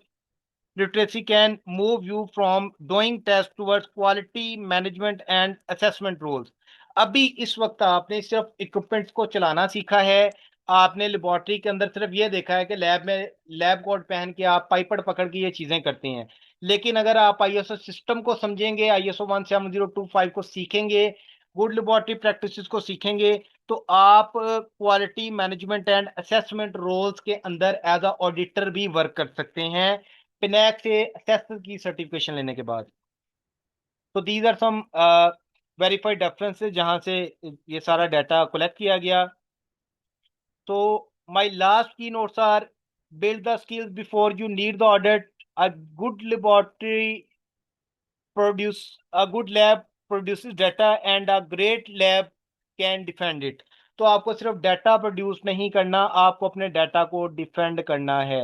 Speaker 1: literacy can move you from doing tests towards quality management and assessment roles. अभी इस वक्त आपने सिर्फ इक्विपमेंट्स को चलाना सीखा है, आपने लेबोरेटरी के अंदर सिर्फ ये देखा है कि लैब में लैब कोट पहन के आप पाइपड़ पकड़ के ये चीजें करते हैं। लेकिन अगर आप आईएसओ सिस्टम को समझेंगे, आईएसओ 17025 को सीखेंगे, गुड लेबोरेटरी प्रैक्टिसेस को सीखेंगे, तो आप quality management and assessment roles के अंदर एज अ ऑडिटर भी वर्क कर सकते हैं, पिनैक से असेसर की सर्टिफिकेशन लेने के बाद। तो these are some verified references जहां से ये सारा डाटा कलेक्ट किया गया। तो my last key notes are: build the skills before you need the audit. A good laboratory produce a good lab produces data and a great lab can defend it. तो आपको सिर्फ data produce नहीं करना, आपको अपने data को defend करना है।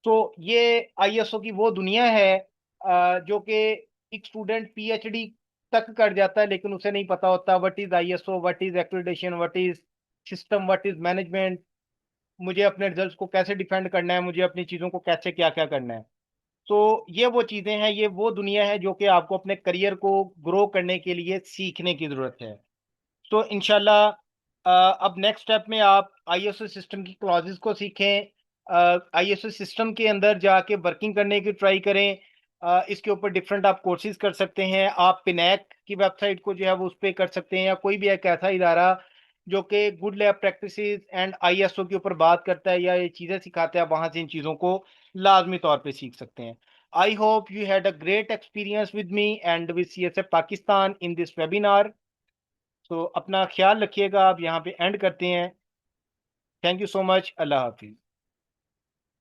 Speaker 1: तो ये आईएसओ की वो दुनिया है जो कि एक स्टूडेंट पीएचडी तक कर जाता है, लेकिन उसे नहीं पता होता what is ISO, what is accreditation, what is system, what is management, मुझे अपने रिजल्ट्स को कैसे डिफेंड करना है, मुझे अपनी चीज़ों को कैसे क्या क्या करना है। तो ये वो चीज़ें हैं, ये वो दुनिया है जो कि आपको अपने करियर को ग्रो करने के लिए सीखने की ज़रूरत है। तो इंशाल्लाह अब नेक्स्ट स्टेप में आप आईएसओ सिस्टम की क्लॉजेस को सीखें, आईएसओ सिस्टम के अंदर जाके वर्किंग करने की ट्राई करें। इसके ऊपर डिफरेंट आप कोर्सेज कर सकते हैं, आप पिनैक की वेबसाइट को जो है वो उस पर कर सकते हैं, या कोई भी एक ऐसा इदारा जो कि good lab practices and ISO के ऊपर बात करता है या ये चीज़ें सिखाता है, वहां से इन चीज़ों को लाजमी तौर पे सीख सकते हैं। I hope you had a great experience with me and with CSF Pakistan in this webinar. तो अपना ख्याल रखिएगा, आप यहाँ पे एंड करते हैं। Thank you so much, Allah Hafiz.